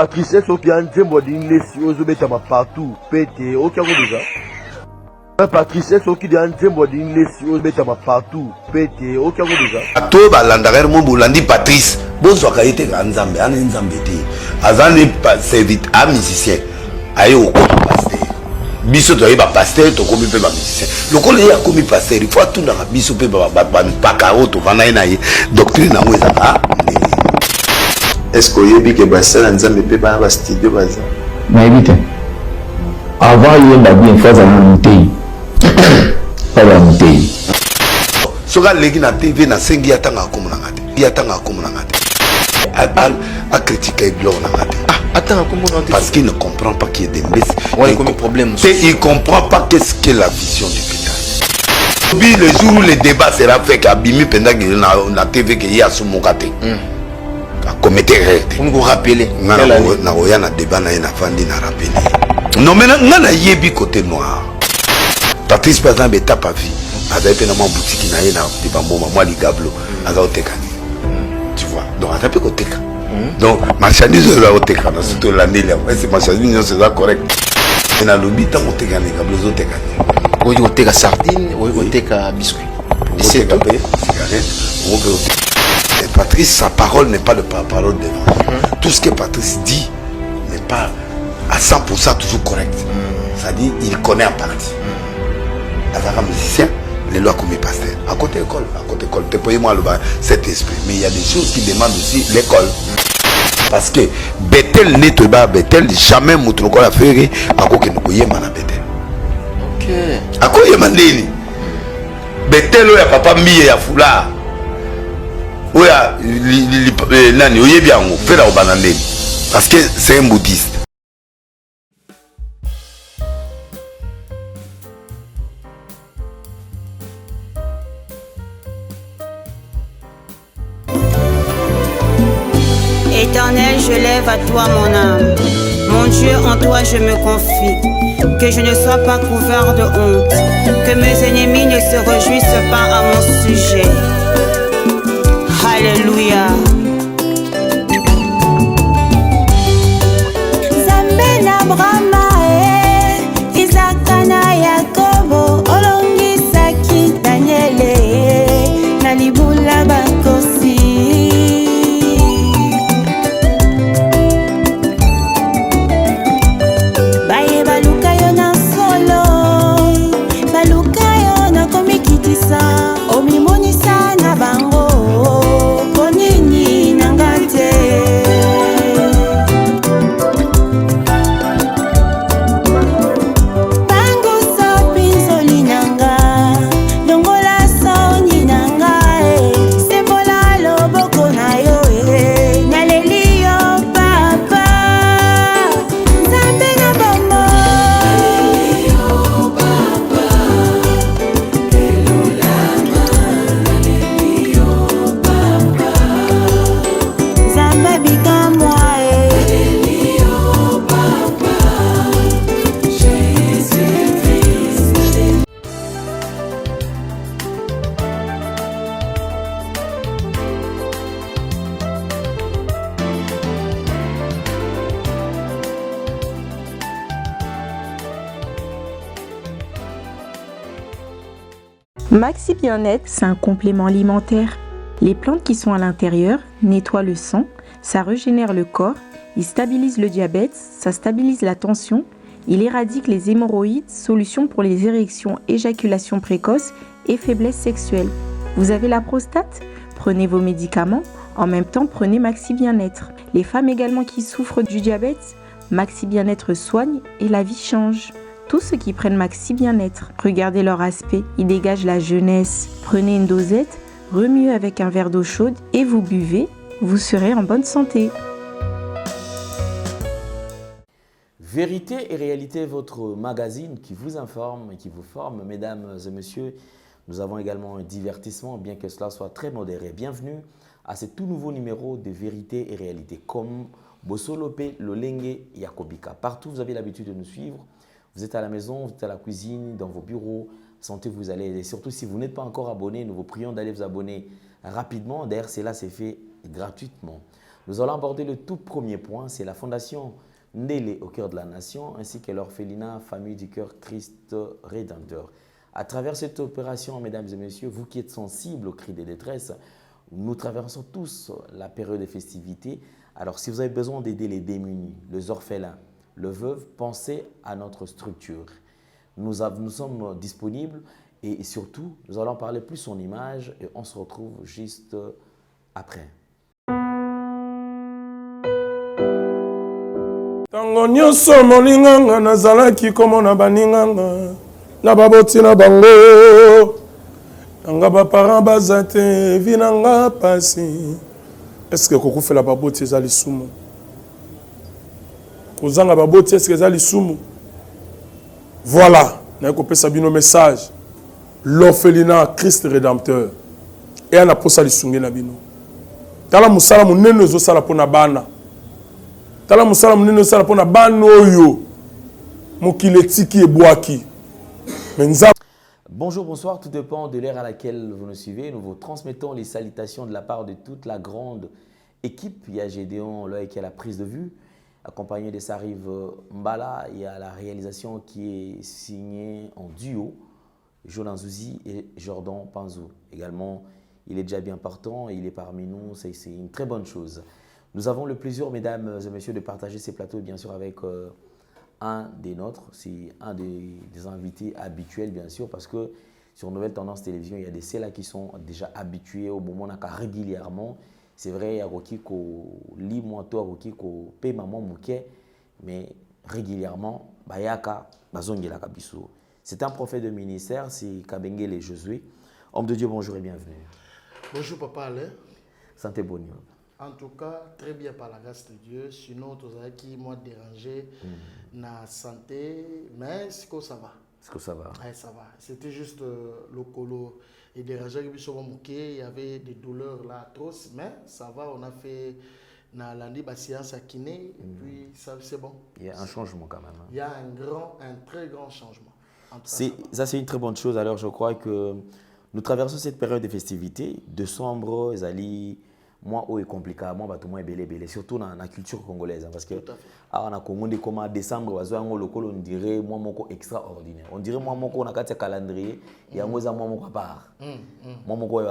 Patrice soki anzembo dinglesi ozobetama partout pete okiango déjà. Patrice soki de anzembo dinglesi ozobetama partout pete okiango déjà. Ato balandarer mo bolandi Patrice bozwaka yete ka nzambe ana nzambe te azane servite a musicien ayo ko pasteur biso to yeba pasteur to komi pe ba musicien lokolo ya komi pasteur il faut atunda ka biso pe ba pakaro to bana na ye doctrine na ngweza ka. Est-ce que vous avez dit que Bassa Nzambe peut pas avoir studio Bassa? Mais vite. Avant il y a bien fait à monter. Pas à monter. Soga legi na TV na sengi yatanga komuna ngate. Yatanga komuna ngate. A critiquer gloire na ngate. Ah, attends komuna ngate. Parce qu'il ne comprend pas qu'il y a des messes. Ouais, comme problème. Il comprend pas qu'est-ce qu'est la vision du pétage. Le jour où le débat sera fait qu'Abimi pendant que na TV qu'il y a sous mon côté. Commettre erreur. On vous rappeler. Na oya na débat na ina fandi na rappeler. Non mais na yebi côté noir. Patrice par exemple est pas vie. Azay pe na mon boutique na ina débat mo moi ligablo. Azay oteka. Tu vois. Donc azay pe oteka. Donc marchandise la oteka na surtout l'année là. C'est marchandise c'est ça correct. Et na lobi tant oteka ligablo oteka. Oui oteka sardine, oui oteka biscuit. C'est pas cigarette. On peut Patrice, sa parole n'est pas la parole de l'homme. Tout ce que Patrice dit n'est pas à 100% toujours correct. C'est-à-dire il connaît en partie. Un musicien, les lois comme pasteur. À côté école, tu peux moi cet esprit. Mais il y a des choses qui demandent aussi l'école. Parce que Bethel n'est pas Bethel, jamais mouton la faire à quoi que nous voyons à Bethel. Ok. À quoi il y a mandé Bethel, il y a papa mis à foulard. Oui, nani oyebi yango fera obanandeni parce que c'est un bouddhiste. Éternel, je lève à toi mon âme. Mon Dieu, en toi je me confie. Que je ne sois pas couvert de honte. Que mes ennemis ne se réjouissent pas à mon sujet. Alléluia. Zambe na Brahma Isaac na Yakobo olongisaki Daniele na libula bakosi. Baye baluka yo na solo, baluka yo na komikitisa, omimonisa na bango. Maxi Bien-être, c'est un complément alimentaire. Les plantes qui sont à l'intérieur nettoient le sang, ça régénère le corps, il stabilise le diabète, ça stabilise la tension, il éradique les hémorroïdes, solution pour les érections, éjaculation précoce et faiblesse sexuelle. Vous avez la prostate? Prenez vos médicaments, en même temps prenez Maxi Bien-être. Les femmes également qui souffrent du diabète, Maxi Bien-être soigne et la vie change. Tous ceux qui prennent Maxi Bien-être, regardez leur aspect, ils dégagent la jeunesse. Prenez une dosette, remuez avec un verre d'eau chaude et vous buvez, vous serez en bonne santé. Vérité et réalité, votre magazine qui vous informe et qui vous forme, mesdames et messieurs. Nous avons également un divertissement, bien que cela soit très modéré. Bienvenue à ce tout nouveau numéro de Vérité et réalité, comme Bosolope, Lolenge, Yakobika. Partout, vous avez l'habitude de nous suivre. Vous êtes à la maison, vous êtes à la cuisine, dans vos bureaux, sentez-vous à l'aise. Et surtout, si vous n'êtes pas encore abonné, nous vous prions d'aller vous abonner rapidement. D'ailleurs, cela s'est fait gratuitement. Nous allons aborder le tout premier point, c'est la fondation Ndélé au cœur de la nation, ainsi que l'orphelinat Famille du cœur Christ Rédempteur. À travers cette opération, mesdames et messieurs, vous qui êtes sensibles aux cris de détresse, nous traversons tous la période des festivités. Alors, si vous avez besoin d'aider les démunis, les orphelins, le veuve, pensez à notre structure. Nous sommes disponibles et surtout, nous allons parler plus en images et on se retrouve juste après. Tango nyonso molinganga nazalaki komona baninganga na baboti na bango nanga baparent baza te vi nanga pasi. Est-ce que kokufela baboti eza lisumu? Kozanga baboti est-ce que eza lisumu? Voilà, naye kopesa bino message. L'orphelinat Christ Rédempteur et ana posa lisungi na bino. Tala musala munene ezosala pona bana. Tala musala munene ezosala pona bana oyo mokili tiki ebwaki. Bonjour, bonsoir, tout dépend de l'ère à laquelle vous nous suivez. Nous vous transmettons les salutations de la part de toute la grande équipe. Il y a Gédéon là, qui a la prise de vue, accompagné de Sarive Mbala. Il y a la réalisation qui est signée en duo, Jolan Zouzi et Jordan Panzou. Également, il est déjà bien partant, il est parmi nous, c'est une très bonne chose. Nous avons le plaisir, mesdames et messieurs, de partager ces plateaux, bien sûr, avec un des nôtres, c'est un des invités habituels, bien sûr, parce que sur Nouvelle Tendance Télévision, il y a des ceux-là qui sont déjà habitués au moment où on a régulièrement. C'est vrai, il y a qui lit moi toi, qui paie maman mouké, mais régulièrement, bayaka bazongela kabiso. C'est un prophète de ministère, c'est Kabengele Josué. Homme de Dieu, bonjour et bienvenue. Bonjour papa Alain. Santé bonne. En tout cas, très bien par la grâce de Dieu. Sinon, tout ça qui m'a dérangé na santé, mais c'est que ça va. C'est que ça va. Ouais, ça va. C'était juste le colo et dérangé. Il y avait des douleurs là atroces, mais ça va. On a fait lundi la séance à kiné et puis ça c'est bon. Il y a un changement quand même. Hein. Il y a un très grand changement. Ça c'est une très bonne chose. Alors je crois que nous traversons cette période de festivités. Décembre, Zali. Moi, c'est compliqué, moi, tout le monde est belé, surtout dans la culture congolaise. Parce que, on a commencé comme décembre, on dirait moi, extraordinaire. On dirait moi, on a un calendrier, il y a moi, à part. Moi,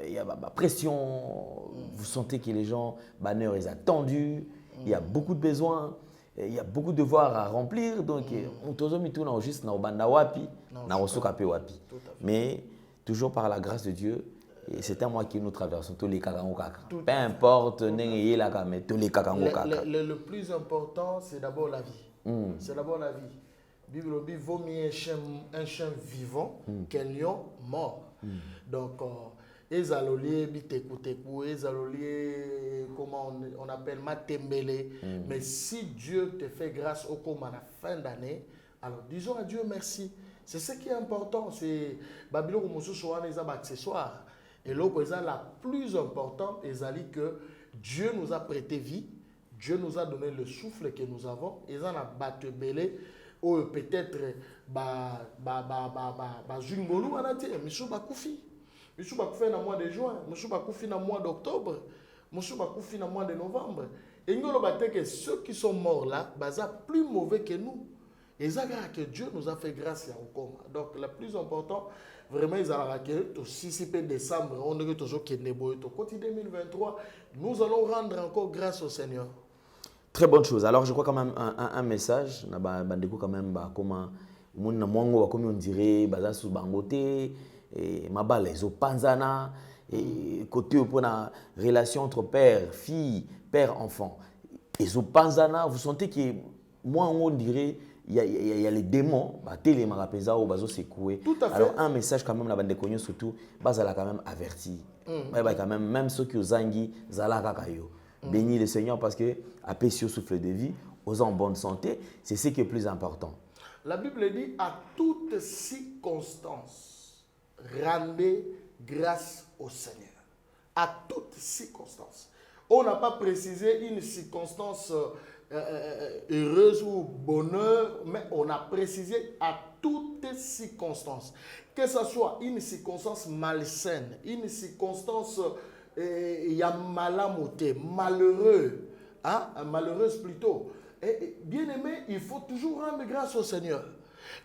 il y a la pression, vous sentez que les gens, bonheur, ils attendus, il y a beaucoup de besoins, il y a beaucoup de devoirs à remplir. Donc, on tourne juste dans le wapi, wapi. Mais, toujours par la grâce de Dieu, et c'est un mois que nous traversons tous les kakangokaka. Peu importe, mais tous les kakangokaka. Le plus important, c'est d'abord la vie. C'est d'abord la vie. Bible dit vaut mieux un chien vivant qu'un lion mort. Donc, les aloliers, bitekuteku, les aloliers, comment on appelle matembele. Mais si Dieu te fait grâce au comme à la fin d'année, alors disons à Dieu merci. C'est ce qui est important. C'est Babylone ou Moussou Sohan, les accessoires. Et l'opposant la plus importante est que Dieu nous a prêté vie, Dieu nous a donné le souffle que nous avons, et ça a battu belé, ou peut-être Zungolou a dit, Monsieur Bakoufi dans le mois de juin, Monsieur Bakoufi dans le mois d'octobre, Monsieur Bakoufi dans le mois de novembre. Et nous avons dit que ceux qui sont morts là, sont plus mauvais que nous. Et ça que Dieu nous a fait grâce à coma. Donc le plus important, vraiment, ils ont si c'est décembre, on est toujours qui est au côté 2023, nous allons rendre encore grâce au Seigneur. Très bonne chose. Alors je crois quand même un message, quand même comment on dirait sous bangote et mabale zo panzana et côté pour la relation entre père, fille, père, enfant. Et zo panzana, vous sentez que moi on dirait il y a les démons, les marapeza ou bazo secoué. Alors un message quand même la bande connue surtout, bazala quand même averti. Quand même ceux qui aux angi zala kakayo. Bénis le Seigneur parce que après sur souffle de vie, aux en bonne santé, c'est ce qui est plus important. La Bible dit à toutes circonstances, rendez grâce au Seigneur. À toutes circonstances. On n'a pas précisé une circonstance heureuse ou bonheur, mais on a précisé à toutes circonstances. Que ce soit une circonstance malsaine, une circonstance il y a malamoté, malheureux, hein? Malheureuse plutôt. Et bien aimé, il faut toujours rendre grâce au Seigneur.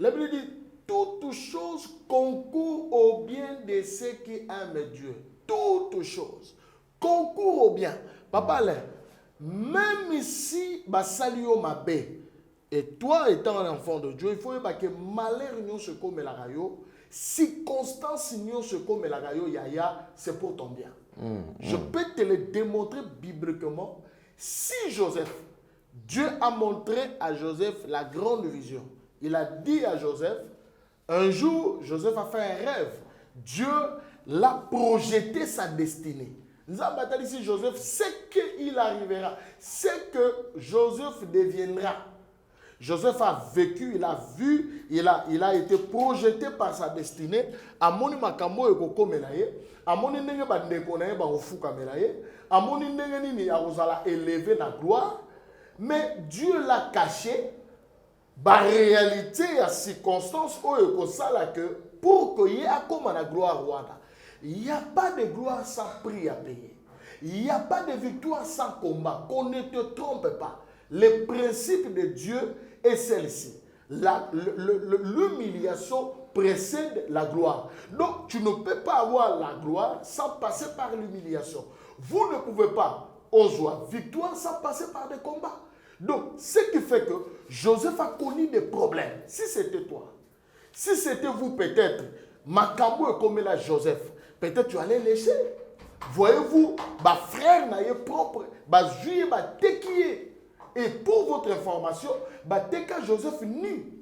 La Bible dit, toutes choses concourent au bien de ceux qui aiment Dieu. Toutes choses concourent au bien. Papa, là, même ici, salio mabé. Et toi, étant un enfant de Dieu, il faut que malheur n'y se comme la rayo, circonstance n'y se comme la rayo, yaya, c'est pour ton bien. Je peux te le démontrer bibliquement. Si Joseph, Dieu a montré à Joseph la grande vision. Il a dit à Joseph, un jour, Joseph a fait un rêve. Dieu l'a projeté sa destinée. Nous avons bataillé ici Joseph, c'est qu'il arrivera, c'est que Joseph deviendra. Joseph a vécu, il a vu, il a été projeté par sa destinée. Amoni makambo ekoko melaye, amoni ndenge ba ndeko na ye ba ofuka melaye, amoni ndenge nini azala élevé na gloire, mais Dieu l'a caché. La réalité, la circonstance, que pour qu'il y ait comme la gloire, il n'y a pas de gloire sans prix à payer. Il n'y a pas de victoire sans combat. Qu'on ne te trompe pas. Le principe de Dieu est celle-ci. L'humiliation précède la gloire. Donc, tu ne peux pas avoir la gloire sans passer par l'humiliation. Vous ne pouvez pas avoir victoire sans passer par des combats. Donc, ce qui fait que Joseph a connu des problèmes. Si c'était toi, si c'était vous peut-être, Makambo est comme là Joseph, peut-être tu allais laisser. Voyez-vous, ma frère n'a eu propre, ma juillet, ma tekié. Et pour votre information, ma teka Joseph nu.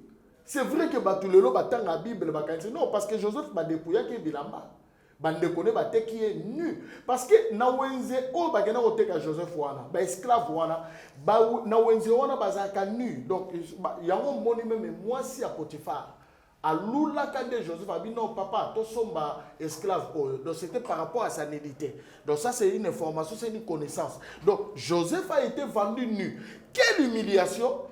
C'est vrai que tout le long, la Bible, non, parce que Joseph m'a dépouillé qui est bilamba. Bandekone bate qui est nu parce que na wenze o bagena oteka Joseph wana ba esclave wana ba na wenze wana bazaka nu donc yango moni même moi si à Potiphar à lula kande Joseph a dit non papa to somba esclave donc c'était par rapport à sa nudité. Donc ça c'est une information, c'est une connaissance. Donc Joseph a été vendu nu. Quelle humiliation.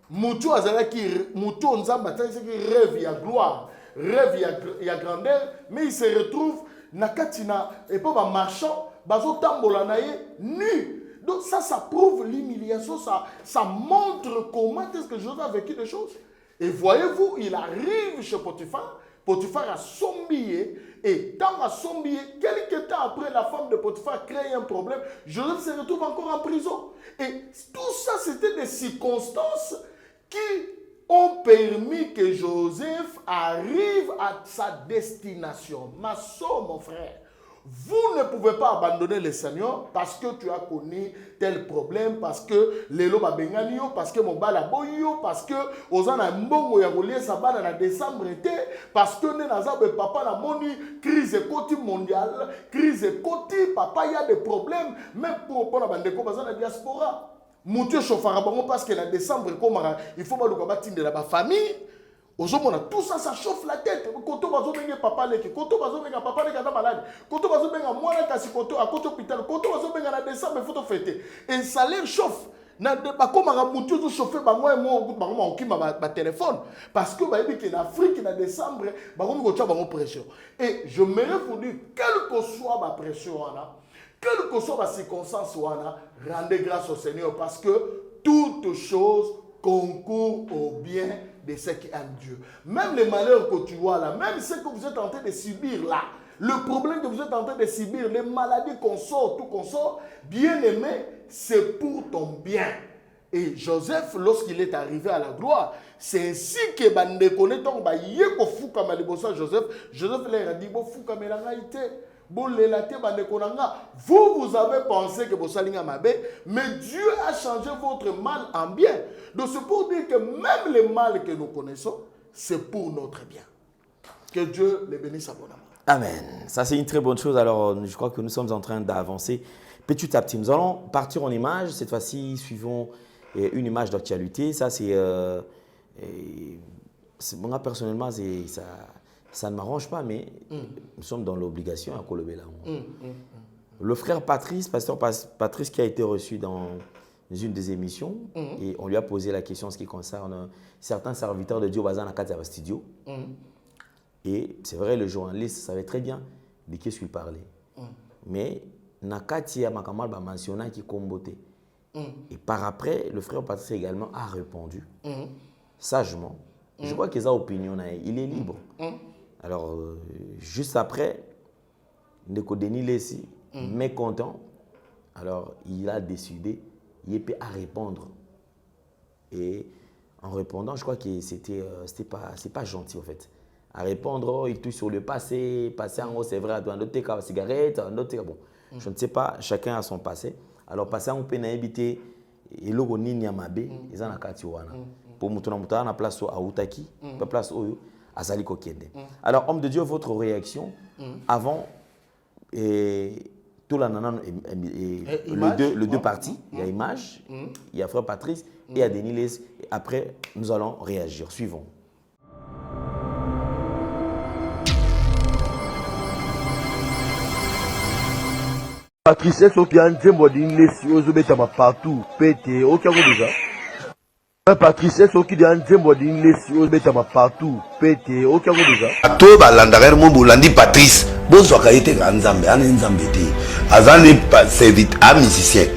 Mutu azalaki mutu nzamba tandis que rêve ya gloire, rêve ya grandeur, mais il se retrouve nakatina et pas marchand bazo tambola naye nu. Donc ça prouve l'humiliation, ça montre comment est-ce que Joseph a vécu des choses. Et voyez-vous, il arrive chez Potiphar, Potiphar a sombié, et tant a sombié, quelques temps après la femme de Potiphar crée un problème, Joseph se retrouve encore en prison. Et tout ça c'était des circonstances qui ont permis que Joseph arrive à sa destination. Ma soeur, mon frère, vous ne pouvez pas abandonner le Seigneur parce que tu as connu tel problème, parce que les loba benganio, parce que mon bala boyo, parce que ozana mbongo ya golie sabana na décembre été, parce que ne nazabe papa na moni crise économique mondiale, crise économique, papa y a des problèmes, même pour la bande bazana diaspora. Moutio chauffara bango parce que la décembre il faut pas le battre de la famille. Tout ça, ça chauffe la tête. Quand on va venir papa leki, quand on va venir papa leki malade, quand on va venir moi kasi quand à côté hôpital, quand on va venir la décembre il faut fêter. Et ça l'air chauffe. Na ba comme un moutio tout chauffer ba moi on qui ma téléphone parce que ba dit que en Afrique en décembre ba comme ko tcha ba pression. Et je me répondu quelle que soit ma pression là. Quelle que soit la circonstance, rendez grâce au Seigneur parce que toutes choses concourent au bien de ceux qui aiment Dieu. Même les malheurs que tu vois là, même ce que vous êtes en train de subir là, le problème que vous êtes en train de subir, les maladies qu'on sort, tout qu'on sort, bien aimé, c'est pour ton bien. Et Joseph, lorsqu'il est arrivé à la gloire, c'est ainsi que Joseph leur a dit, vous avez pensé que vous allez mais Dieu a changé votre mal en bien. Donc c'est pour dire que même le mal que nous connaissons, c'est pour notre bien. Que Dieu les bénisse abondamment. Amen. Ça c'est une très bonne chose. Alors je crois que nous sommes en train d'avancer petit à petit. Nous allons partir en image. Cette fois-ci, suivons une image d'actualité. Ça c'est... moi personnellement, ça ne m'arrange pas, mais nous sommes dans l'obligation à Kolobela. Le frère Patrice, pasteur Patrice, qui a été reçu dans une des émissions, et on lui a posé la question en ce qui concerne certains serviteurs de Dieu basés dans la studio. Et c'est vrai, le journaliste savait très bien de qui je suis parlé. Mais Nakati ya Makamal ba mentionné qui comboté. Et par après, le frère Patrice également a répondu sagement. Je vois qu'il a opinion, il est libre. Alors, juste après, Ndeko Denis Lessi, mécontent, alors il a décidé, il peut à répondre. Et en répondant, je crois que c'est pas gentil en fait. À répondre, il touche sur le passé en haut, c'est vrai, un autre cas, cigarette, un autre cas, bon. Je ne sais pas, chacun a son passé. Alors, passé on peut éviter, et là, on y a mabé, ils en ont katiwana. Pour mouton na place à Outaki, place au Azali Kokende. Alors, homme de Dieu, votre réaction avant tout la nanan les deux parties, il y a Image, il y a Frère Patrice et il y a Denis Les. Après, nous allons réagir. Suivons. Patrice soki anzembo dinglesi ozobetama partout pete okiango déjà. Patrice soki anzembo dinglesi ozobetama partout pete okiango déjà. To balandaka mo bolandi Patrice bozwaka ye te ka nzambe ana nzambe te azani servite a musicien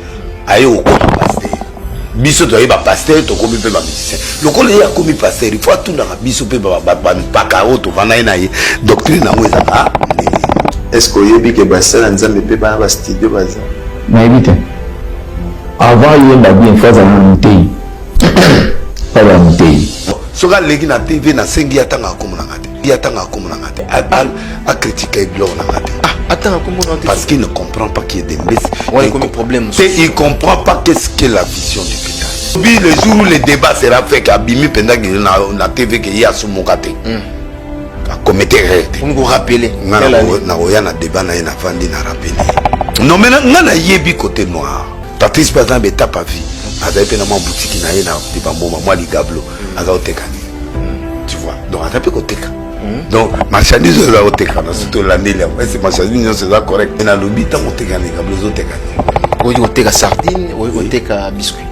aye okoma pasteur biso to ba pasteur to komi pe ba musicien lokolo ye akomi pasteur il faut atundaka biso pe ba pakao to vana na ye doctrine na ngweza a est-ce que oyebi ke basala nzambe pe ba studio baza nayebi te avant yenda bien faza na mutei pala mutei soka leki na TV na sengi atanga komona ngate yatanga komona ngate a critiquer gloire na ngate attends comment on parce qu'il ne comprend pas qu'il y a des messes ouais comme problème il comprend pas qu'est-ce qu'est la vision du pétage puis le jour où le débat sera fait qu'abimi pendant que na TV que y a sous mon côté commettre erreur on vous rappeler na oya na débat na na fandi na rappeler non mais na yebi côté noir Patrice par exemple étape à vie azali pe na ma boutique na ye na dibambo moi ligablo azoteka tu vois donc atapé côté donc marchandise là oteka na surtout l'année là c'est marchandise c'est ça correct na lobi tant oteka ligablo zoteka oui oteka sardine oui oteka biscuit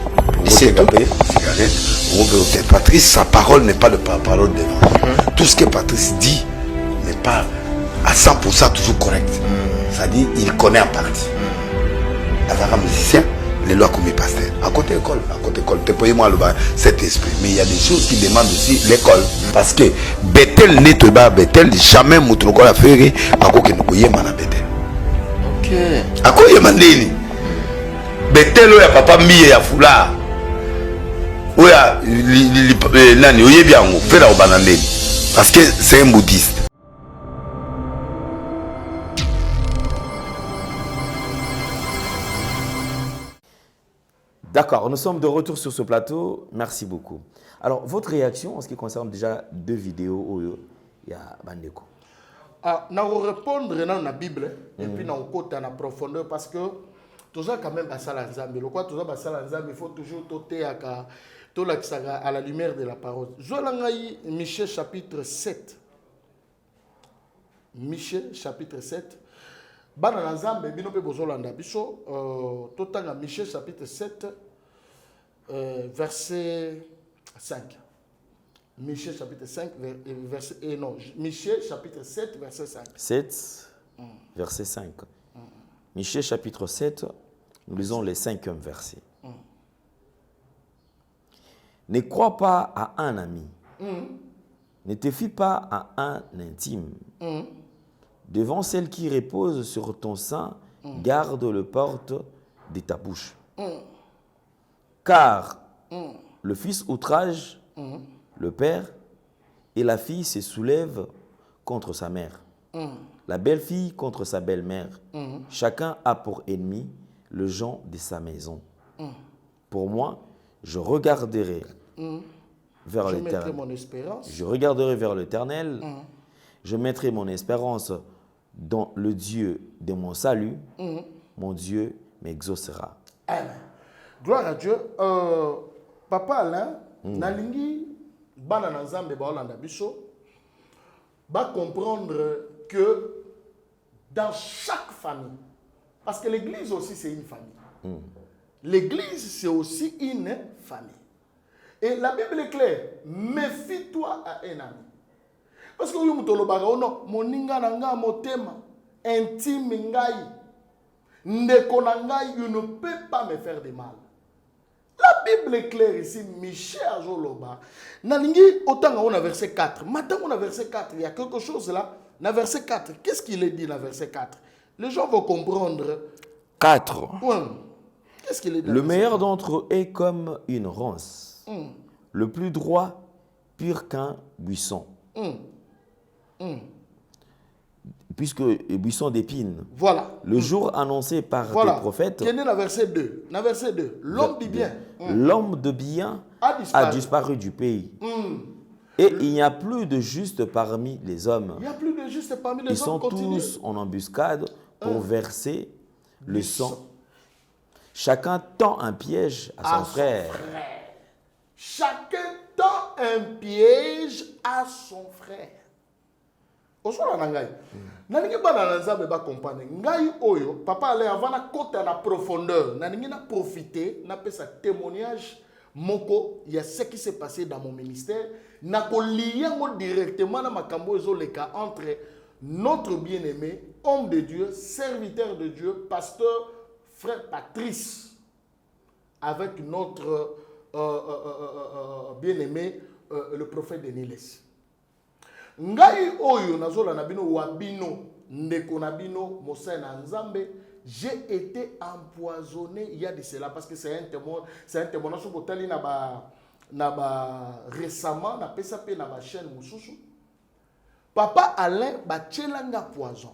c'est tout cigarette Patrice sa parole n'est pas le parole de l'homme tout ce que Patrice dit n'est pas à 100% toujours correct c'est-à-dire il connaît en partie azaka musicien les lois comme pasteur à côté école te pouvez moi le cet esprit mais il y a des choses qui demandent aussi l'école parce que Bethel n'est pas Bethel jamais mutroko la faire à quoi que nous voyons mana Bethel ok à quoi y mandeni Bethel ya papa miye ya fula oya nani oye bien on fait la banandeni parce que c'est un bouddhiste. D'accord, nous sommes de retour sur ce plateau. Merci beaucoup. Alors, votre réaction en ce qui concerne déjà deux vidéos où il y a Bandeko? Je vais répondre dans la Bible et puis dans le côté en profondeur parce que toujours quand même basala nzambe. Le quoi toujours basala nzambe, il faut toujours toter à la lumière de la parole. Jolangai Michée chapitre 7. Michée chapitre 7. Bana nzambe bino pe bozolanda biso totanga Michée chapitre 7 verset 5. Michée chapitre 5 verset non, Michée chapitre 7 verset 5. 7 verset 5. Michée chapitre 7, nous lisons les 5e versets. Ne crois pas à un ami. Ne te fie pas à un intime. Devant celle qui repose sur ton sein, garde le porte de ta bouche. Car le fils outrage le père et la fille se soulève contre sa mère. La belle-fille contre sa belle-mère. Chacun a pour ennemi le gens de sa maison. Pour moi, je regarderai vers l'Éternel. Je regarderai vers l'Éternel. Je mettrai mon espérance dans le Dieu de mon salut. Mon Dieu m'exaucera. Amen. Gloire à Dieu. Papa Alain, nalingi bana na nzambe ba olanda biso ba comprendre que dans chaque famille, parce que l'église aussi c'est une famille. L'église c'est aussi une famille. Et la Bible est claire, méfie-toi à un ami. Parce que non, moninga nanga motema intime ngai. ndeko na ngai, il ne peut pas me faire de mal. La Bible est claire ici, Michel Azoloba. Nalingi, autant on a verset 4. Maintenant on a verset 4, il y a quelque chose là. Dans verset 4, qu'est-ce qu'il est dit dans verset 4? Les gens vont comprendre. 4. Ouais. Qu'est-ce qu'il est dit? Le meilleur d'entre eux est comme une ronce. Le plus droit, pur qu'un buisson. Puisque buisson d'épines. Voilà. Le jour annoncé par des prophètes. Qui est né dans verset 2. Dans verset 2. L'homme dit bien. L'homme de bien a disparu du pays. Et il n'y a plus de juste parmi les hommes. Il n'y a plus de juste parmi les hommes. Ils sont tous en embuscade pour verser le sang. Chacun tend un piège à son frère. Chacun tend un piège à son frère. Osola na ngai. Naningi bana na nzambe ba comprendre. Ngai oyo papa ale avant na kota na profondeur. Naningi na profiter na pesa témoignage moko il y a ce qui s'est passé dans mon ministère. Na ko lier ngo directement na makambo ezoleka entre notre bien-aimé, homme de Dieu, serviteur de Dieu, pasteur frère Patrice avec notre bien-aimé le prophète Denis Lessi. Ngai oyo nazola na bino wabino ndeko na bino mosai na nzambe, j'ai été empoisonné il y a de cela parce que c'est un témoignage sur botali na ba récemment na pesa pe na ba chaîne mususu. Papa Alain ba tchelanga poison.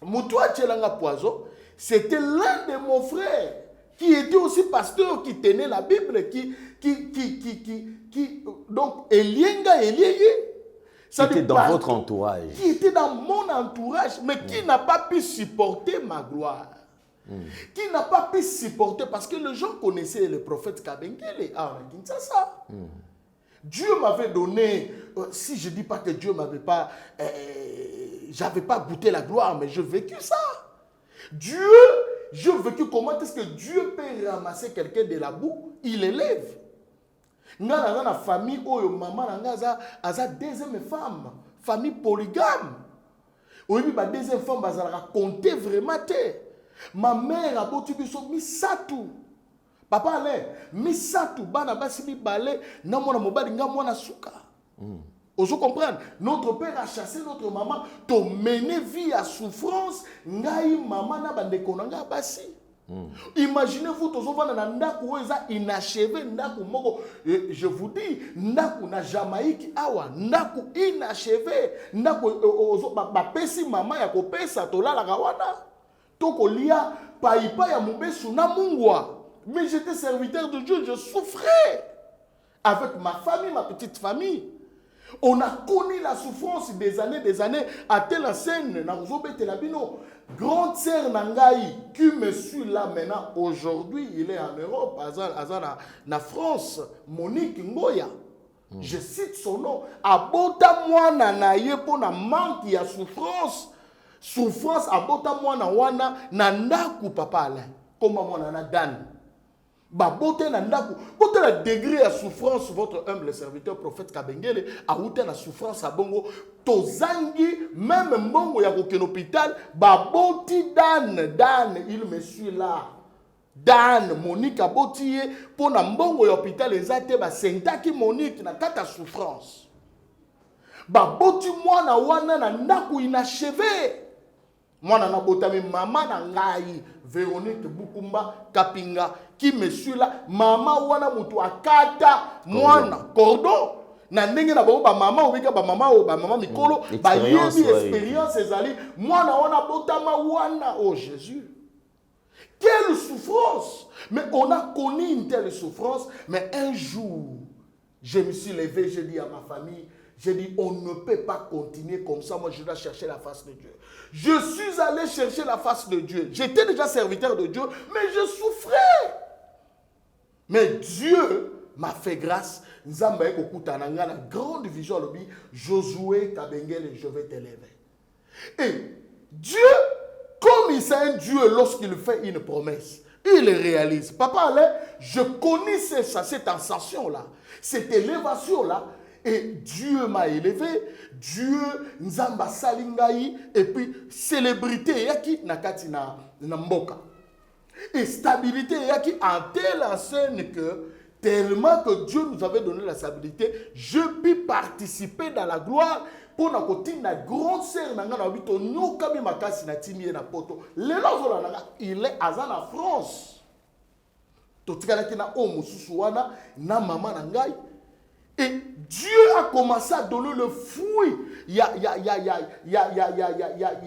Mutua tchelanga poison, c'était l'un de mon frère qui était aussi pasteur, qui tenait la Bible, donc Elienga Elieye. Qui était dans votre entourage. Qui était dans mon entourage, mais qui n'a pas pu supporter ma gloire. Qui n'a pas pu supporter, parce que les gens connaissaient le prophète Kabengele à Kinshasa. Dieu m'avait donné, si je ne dis pas que Dieu m'avait pas, j'avais pas goûté la gloire, mais j'ai vécu ça. Dieu, j'ai vécu comment est-ce que Dieu peut ramasser quelqu'un de la boue, il l'élève. Nga na famille oyo maman nga aza deuxième femme, famille polygame. Oyebi ba deuxième femme bazalaka compter vraiment te. Ma mère a boti biso misatu. Papa ale misatu bana basi bibale na mwana mobali nga mwana suka. Ozo comprendre, notre père a chassé notre maman, to mener vie à souffrance, ngai maman na bandeko nga basi. Imaginez-vous, tous ndaku inachevé, ndaku moko, je vous dis, ndaku na Jamaïque awa, ndaku inachevé, ndaku bapesi mama ya kopesa tolala kawana, toko lia paipa ya mubesu na mungwa. Mais j'étais serviteur de Dieu, je souffrais avec ma famille, ma petite famille. On a connu la souffrance des années, à telle scène, na Rozobe Telabino. Grande sœur Nangaï, qui me suit là maintenant, aujourd'hui, il est en Europe, en France, Monique Ngoya. Je cite son nom. Abota moi nanaye pour na manque ya souffrance. Souffrance abota moi na wana nandaku papa Alain. Comment moi nana dan. Babote nandaku. Bote la degré à souffrance votre humble serviteur prophète Kabengele a outé la souffrance à bongo tozangi même mbongo ya koken hôpital baboti dan il me suit là Dan Monique aboti pour na mbongo ya hôpital ezate ba sentaki Monique na kata souffrance baboti mwana wana na ndaku inachevé mwana na botami mama na ngai Véronique Bukumba Kapinga qui me suit là mama wana mutu akata mwana cordon na ndenge na ba mama obika ba mama mikolo ba yebi expérience ezali mwana wana botama wana oh Jésus. Quelle souffrance! Mais on a connu une telle souffrance, mais un jour je me suis levé, j'ai dit à ma famille, j'ai dit, on ne peut pas continuer comme ça. Moi, je dois chercher la face de Dieu. Je suis allé chercher la face de Dieu. J'étais déjà serviteur de Dieu, mais je souffrais. Mais Dieu m'a fait grâce. Nzamba la grande vision, Josué Kabengele, je vais t'élever. Et Dieu, comme il est un Dieu, lorsqu'il fait une promesse, il réalise. Papa, je connaissais ça, cette sensation-là, cette élévation-là. Et Dieu m'a élevé, Dieu nzamba salingai, et puis célébrité yaki nakati na mboka. Et stabilité yaki en telle enseigne que tellement que Dieu nous avait donné la stabilité, je puis participer dans la gloire pour na côté na grande sœur nanga na bito nyokabi makasi na timie na poto. Lelo zola nanga il est azan en France. Totikalaki na o mususu wana na maman na ngai. Et Dieu a commencé à donner le fruit. Il y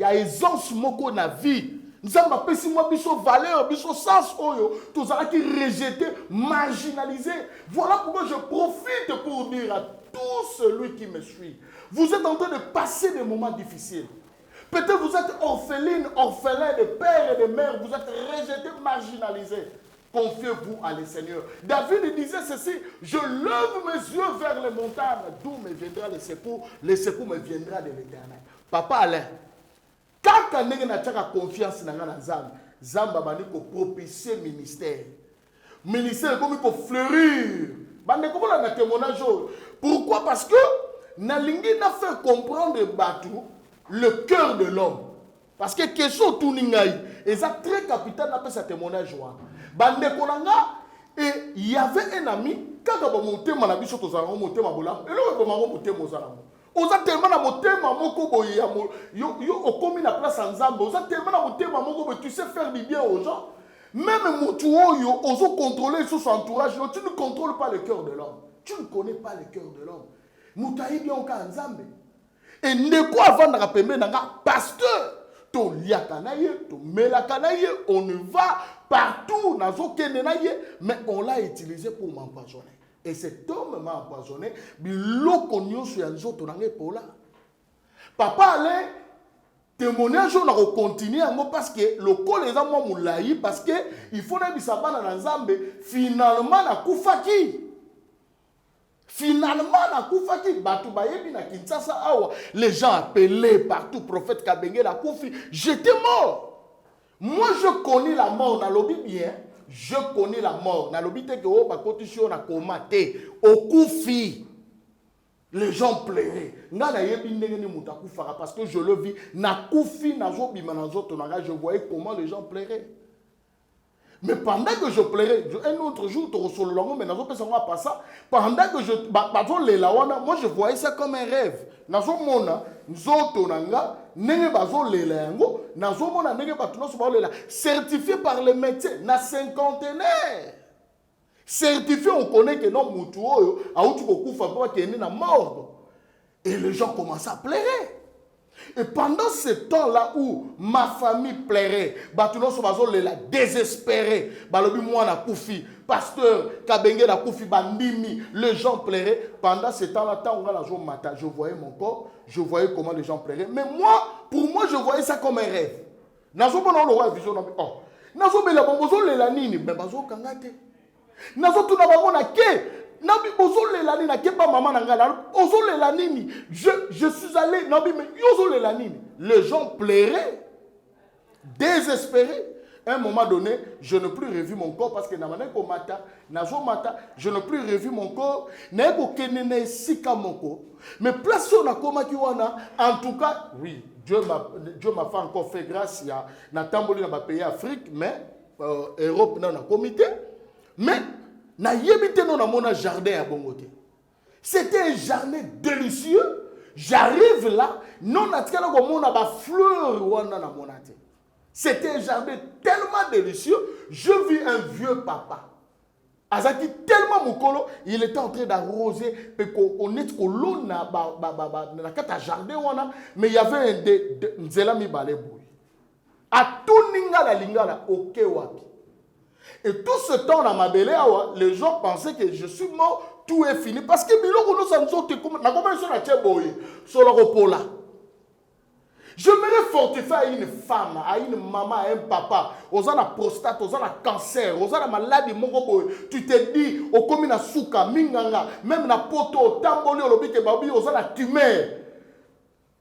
a aisance moko na vie. Nous avons appelé si moi biso valeur, biso sens oyo, tous ceux qui rejeté, marginalisé. Voilà pourquoi je profite pour dire à tout celui qui me suit. Vous êtes en train de passer des moments difficiles. Peut-être vous êtes orpheline, orphelin de père et de mère, vous êtes rejeté, marginalisé. Confiez-vous à le Seigneur. David disait ceci, je lève mes yeux vers les montagnes, d'où me viendra le secours me viendra de l'Éternel. Papa Alain, quand on a confiance dans la Zamba, Zamba va propicier le ministère. Le ministère comme il faut fleurir. Témoignage. Pourquoi? Parce que Nalingi n'a fait comprendre Batou le cœur de l'homme. Parce que question tout n'ingaï, et ça très capital n'a pas sa témoignage. Et il y avait un ami, quand on a monté mon habit sur ton monté ma bola, et là on a monté mon salam. On a tellement monté ma moko boy, yo commis la place en Zambie, on a tellement monté ma moko boy, tu sais faire du bien aux gens. Même Moutouo, yo, on veut contrôler son entourage, tu ne contrôles pas le cœur de l'homme. Tu ne connais pas le cœur de l'homme. Moutaï bien au cas en Zambie. Et ne quoi avant de rappeler, pasteur. On ne va partout, mais on l'a utilisé pour m'empoisonner. Et cet homme m'a empoisonné. Papa Alain, témoignage, on a continué parce que le col est en moulaï, parce que il faut que finalement, la koufaki. Finalement, les gens appelaient partout, prophète Kabenge, la Koufi. J'étais mort. Moi, je connais la mort dans l'objet bien. Je connais la mort. Dans l'objet que on a commaté. Au Koufi. Les gens pleuraient. Parce que je le vis. Je voyais comment les gens pleuraient. Mais pendant que je pleurais, un autre jour, pendant que moi je voyais ça comme un rêve. Certifié par les médecins, na cinquantenaire. Certifié, on connaît que non, et les gens commençaient à pleurer. Et pendant ce temps-là où ma famille plairait, désespéré, pasteur Kabenge la Koufi, les gens plairaient. Pendant ce temps-là, je voyais mon corps, je voyais comment les gens plairaient. Mais moi, pour moi, je voyais ça comme un rêve. Je suis allé, les gens pleuraient, désespérés. À un moment donné, je n'ai plus revu mon corps parce que je n'ai plus revu mon corps. Mais place sur la coma qui en tout cas, oui, Dieu m'a fait encore fait grâce à Natamboli dans ma pays Afrique, mais Europe dans un comité. Mais na yebite non na mon jardin à Bongote. C'était un jardin délicieux. J'arrive là, non atikala ko mona ba fleur wana na monate. C'était un jardin tellement délicieux, je vis un vieux papa. Azaki tellement mukolo, il était en train d'arroser pe ko net ko lona na kata jardin wana, mais il y avait un nzela mi baleboui. A tout lingala OK wapi. Et tout ce temps dans ma belle, les gens pensaient que je suis mort, tout est fini. Parce que je me fortifier à une femme, à une maman, à un papa. Aux gens la prostate, aux gens la cancer, aux gens la maladie. Tu te dis, au comme na souka, minganga, même na poto, tamboli, aux gens la tumeur.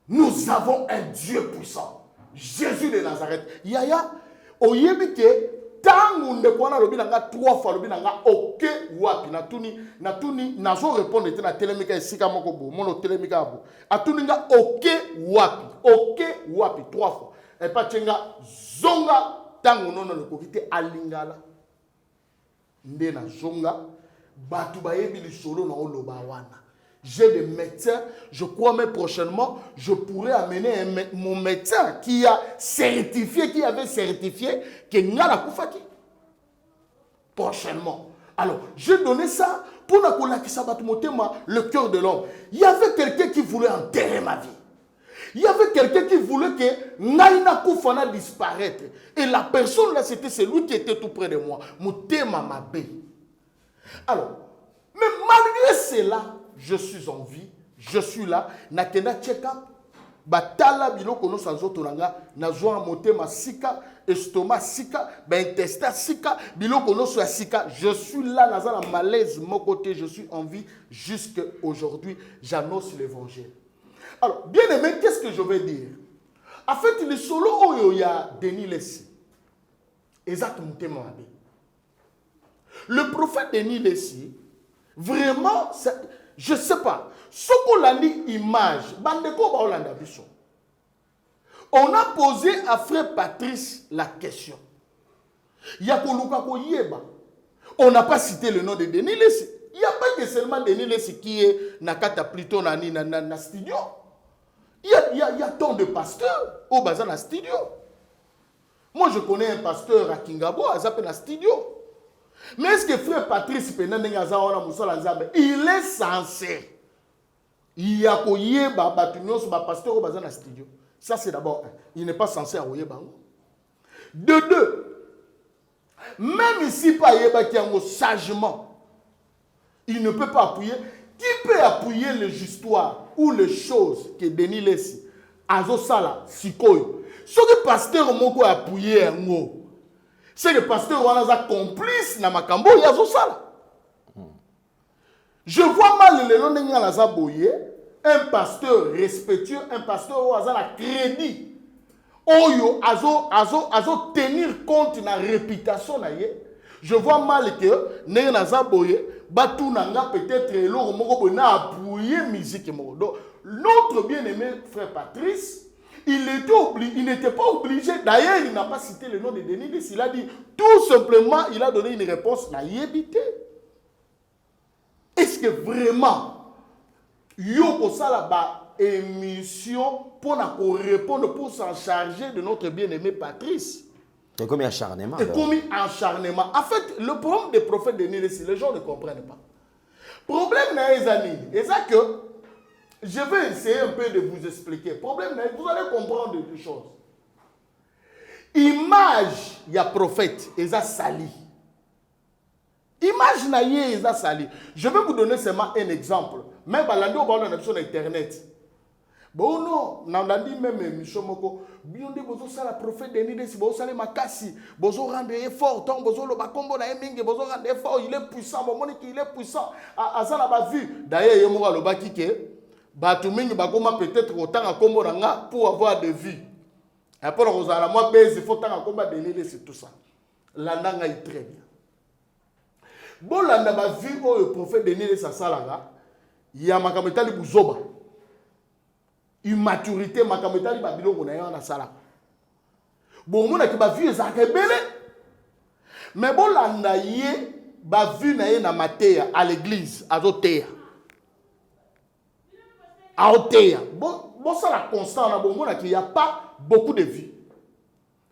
Nous avons un Dieu puissant. Jésus de Nazareth. Yaya, au yébike. tango ndeko wana lobi nanga 3 fois lobi nanga ok wapi natuni nazo répondre te na telemika esika moko bo mono telemika bo atuni nga ok wapi 3 fois et pas tchenga zonga tango nono le kokite alingala nde na zonga batu bayebi lisolo na oloba wana. J'ai des médecins, je crois même prochainement, je pourrais amener mon médecin qui a certifié, qui avait certifié que Ngala Koufaki. Prochainement. Alors, j'ai donné ça pour le cœur de l'homme. Il y avait quelqu'un qui voulait enterrer ma vie. Il y avait quelqu'un qui voulait que Naina Koufana disparaisse. Et la personne là, c'était celui qui était tout près de moi. Moutema Mabé. Alors, mais malgré cela, je suis en vie, je suis là, nakenda check-up, batala biloko no sanzoto nanga, nazwa monter ma sika, estomac sika, intestin sika, biloko no so sika, je suis là, nazala malaise, mon côté, je suis en vie, jusqu'à aujourd'hui, j'annonce l'évangile. Alors, bien aimé, qu'est-ce que je vais dire? En fait, le solo où il y a Denis Lessi, exactement, le prophète Denis Lessi, vraiment, je ne sais pas. Ce qu'on a dit, image, on a posé à frère Patrice la question. On n'a pas cité le nom de Denis Lessi. Il n'y a pas que seulement Denis Lessi qui est Nakata plutôt na studio. Il y a tant de pasteurs au bazar na studio. Moi, je connais un pasteur à Kingabo, il s'appelle na studio. Mais est-ce que frère Patrice il est censé il y a pasteur au bazar na studio. Ça c'est d'abord un. Il n'est pas censé avoir de deux. Même ici pas sagement, il ne peut pas appuyer. Qui peut appuyer les histoires ou les choses que Denis Lessi Azo Sala Sikoyo? Ce que pasteur moko appuyer un mot. C'est le pasteur qui est complice dans ma cambo, il y a ça. Je vois mal le nom de un pasteur respectueux, un pasteur qui a crédit. Oyo azo tenir compte de la réputation. Je vois mal que Naza Boye, Batou Nanga peut-être l'eau moko na appuyer musique. Donc notre bien-aimé frère Patrice, il n'était pas obligé. D'ailleurs, il n'a pas cité le nom de Denis Lessi. Il a dit, tout simplement, il a donné une réponse naïvité. Est-ce que vraiment, Yoko Salaba émission pour répondre, pour s'en charger de notre bien-aimé Patrice? C'est comme un acharnement. C'est comme un acharnement. En fait, le problème des prophètes de Denis Lessi, les gens ne comprennent pas. Le problème, c'est que je vais essayer un peu de vous expliquer. Problème, vous allez comprendre deux choses. Image, il y a prophète, il y a sali. Image, il y a sali. Je vais vous donner seulement un exemple. Même balandi au bord de l'option Internet. Bon, non, on a dit même émission moko. Bien dit, bozo sala prophète Denis Lessi, bozo sala makasi, bozo rendre fort, tant bozo lo bakombo na eminge, bozo rendre fort, il est puissant, bon moni qu'il est puissant. Azala ba vu. D'ailleurs, il y a mo lo baki ke Batumingi bakoma peut-être autant à combo pour avoir des vies. Après, on a la moi baise, il faut tant à combat de c'est tout ça. L'andanga est très bien. Bon, l'anda ba vie au prophète de Nile Sassalaga, il y a makametali buzoba. Immaturité, makametali babilo on a eu en sala. Bon, mon a qui ba vie ça belé. Mais bon, l'anda yé ba vie na matéa à l'église, à zotéa. Bon, ça la constante, il n'y a pas beaucoup de vie.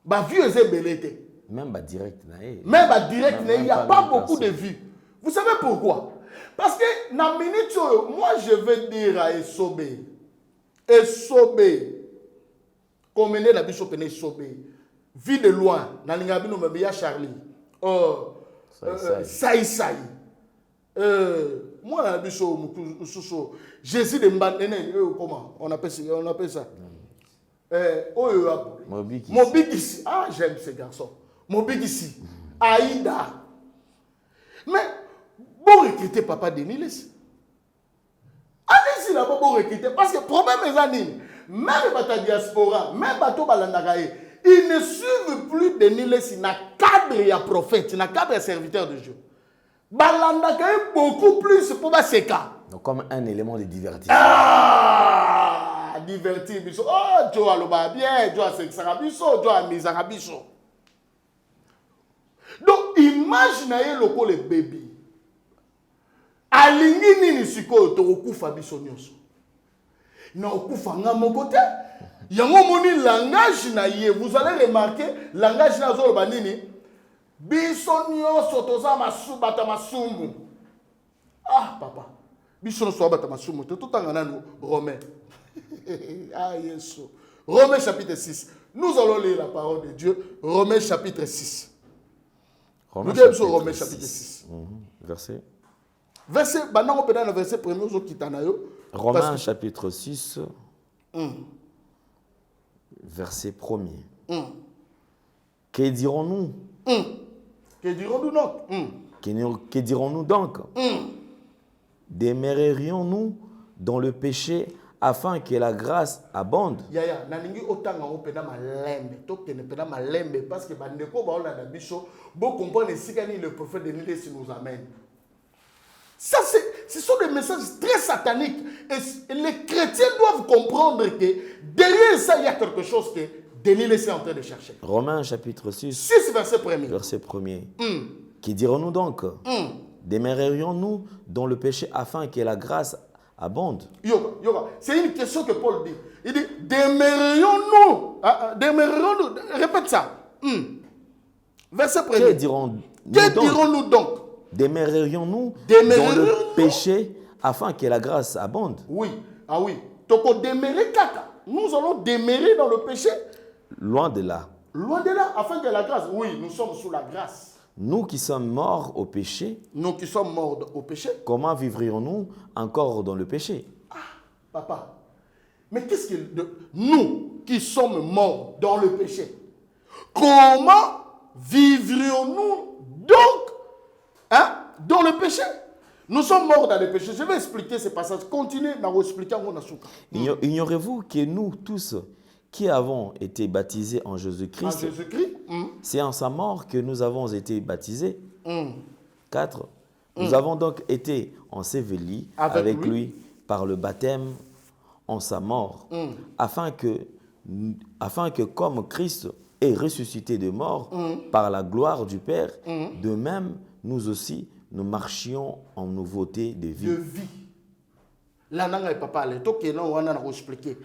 Bah, vie est belé. Même direct, il n'y a pas beaucoup de vie. Vous savez pourquoi? Parce que dans minute, moi je vais dire à Esobé, comme on est la bishop Esobé, vie de loin, dans l'ingabino Mabia Charlie, Saï. Moi, la bishop, Jésus de Mbanene, comment on appelle ça? Mobikisi. Ah, j'aime ce garçon. Mobikisi. Aïda. Mais, bon recruter papa Denis Lessi. Allez-y là-bas, bon recruter. Parce que le problème est même dans la diaspora, même bateau balandagaye, Ils ne suivent plus Denis Lessi na cadre ya prophète, na cadre ya serviteur de Dieu. Balanda quand même beaucoup plus pour Baseka. Donc comme un élément de divertissement. Ah, divertir biso. Oh, Joe aloba bien, Joe sexarabiso, Joe misarabiso. Donc imaginez le ko le baby. Alingi nini siko to okufa biso nyonso. Na okufa nga mokote. Yango moni langage na ye, vous allez remarquer langage na zolo banini. Biso nyonso toza masubata masumbu. Ah papa. Biso nyonso bata masumbu. Tout tangana no Romains. Ah Yesu. Romains chapitre 6. Nous allons lire la parole de Dieu. Romains chapitre 6. Nous disons Romains chapitre 6. Verset. Verset, maintenant on peut dans le verset premier aux Kitanayo. Romains chapitre 6. Verset 1er. Que dirons-nous? Que dirons-nous donc? Que dirons-nous donc? Demeurerions-nous dans le péché afin que la grâce abonde? Yaya, naningi otanga opena malembe, tokene pena malembe parce que bandeko ba ona na biso, bo comprendre sikani le prophète de Nilesi nous amène. Ça ce sont des messages très sataniques et les chrétiens doivent comprendre que derrière ça il y a quelque chose que Denis est en train de chercher. Romains chapitre 6. 6 verset 1er. Verset 1er. Qui dirons-nous donc? Demeurerions-nous dans le péché afin que la grâce abonde? Yoga. C'est une question que Paul dit. Il dit, demeurerions-nous? Répète ça. Verset 1er. Que dirons-nous donc? Demeurerions-nous dans le péché afin que la grâce abonde? Oui. Ah oui. Nous allons demeurer dans le péché. Loin de là. Loin de là, afin que la grâce. Oui, nous sommes sous la grâce. Nous qui sommes morts au péché. Nous qui sommes morts au péché. Comment vivrions-nous encore dans le péché? Ah, papa. Mais qu'est-ce que nous qui sommes morts dans le péché? Comment vivrions-nous donc dans le péché? Nous sommes morts dans le péché. Je vais expliquer ce passage. Continuez à expliquer en Nasuka. Ignorez-vous que nous tous qui avons été baptisés en Jésus-Christ, c'est en sa mort que nous avons été baptisés. 4. Nous avons donc été ensevelis avec lui par le baptême en sa mort, afin que comme Christ est ressuscité de mort par la gloire du Père, de même nous aussi nous marchions en nouveauté de vie. Là, non, papa, on a expliqué.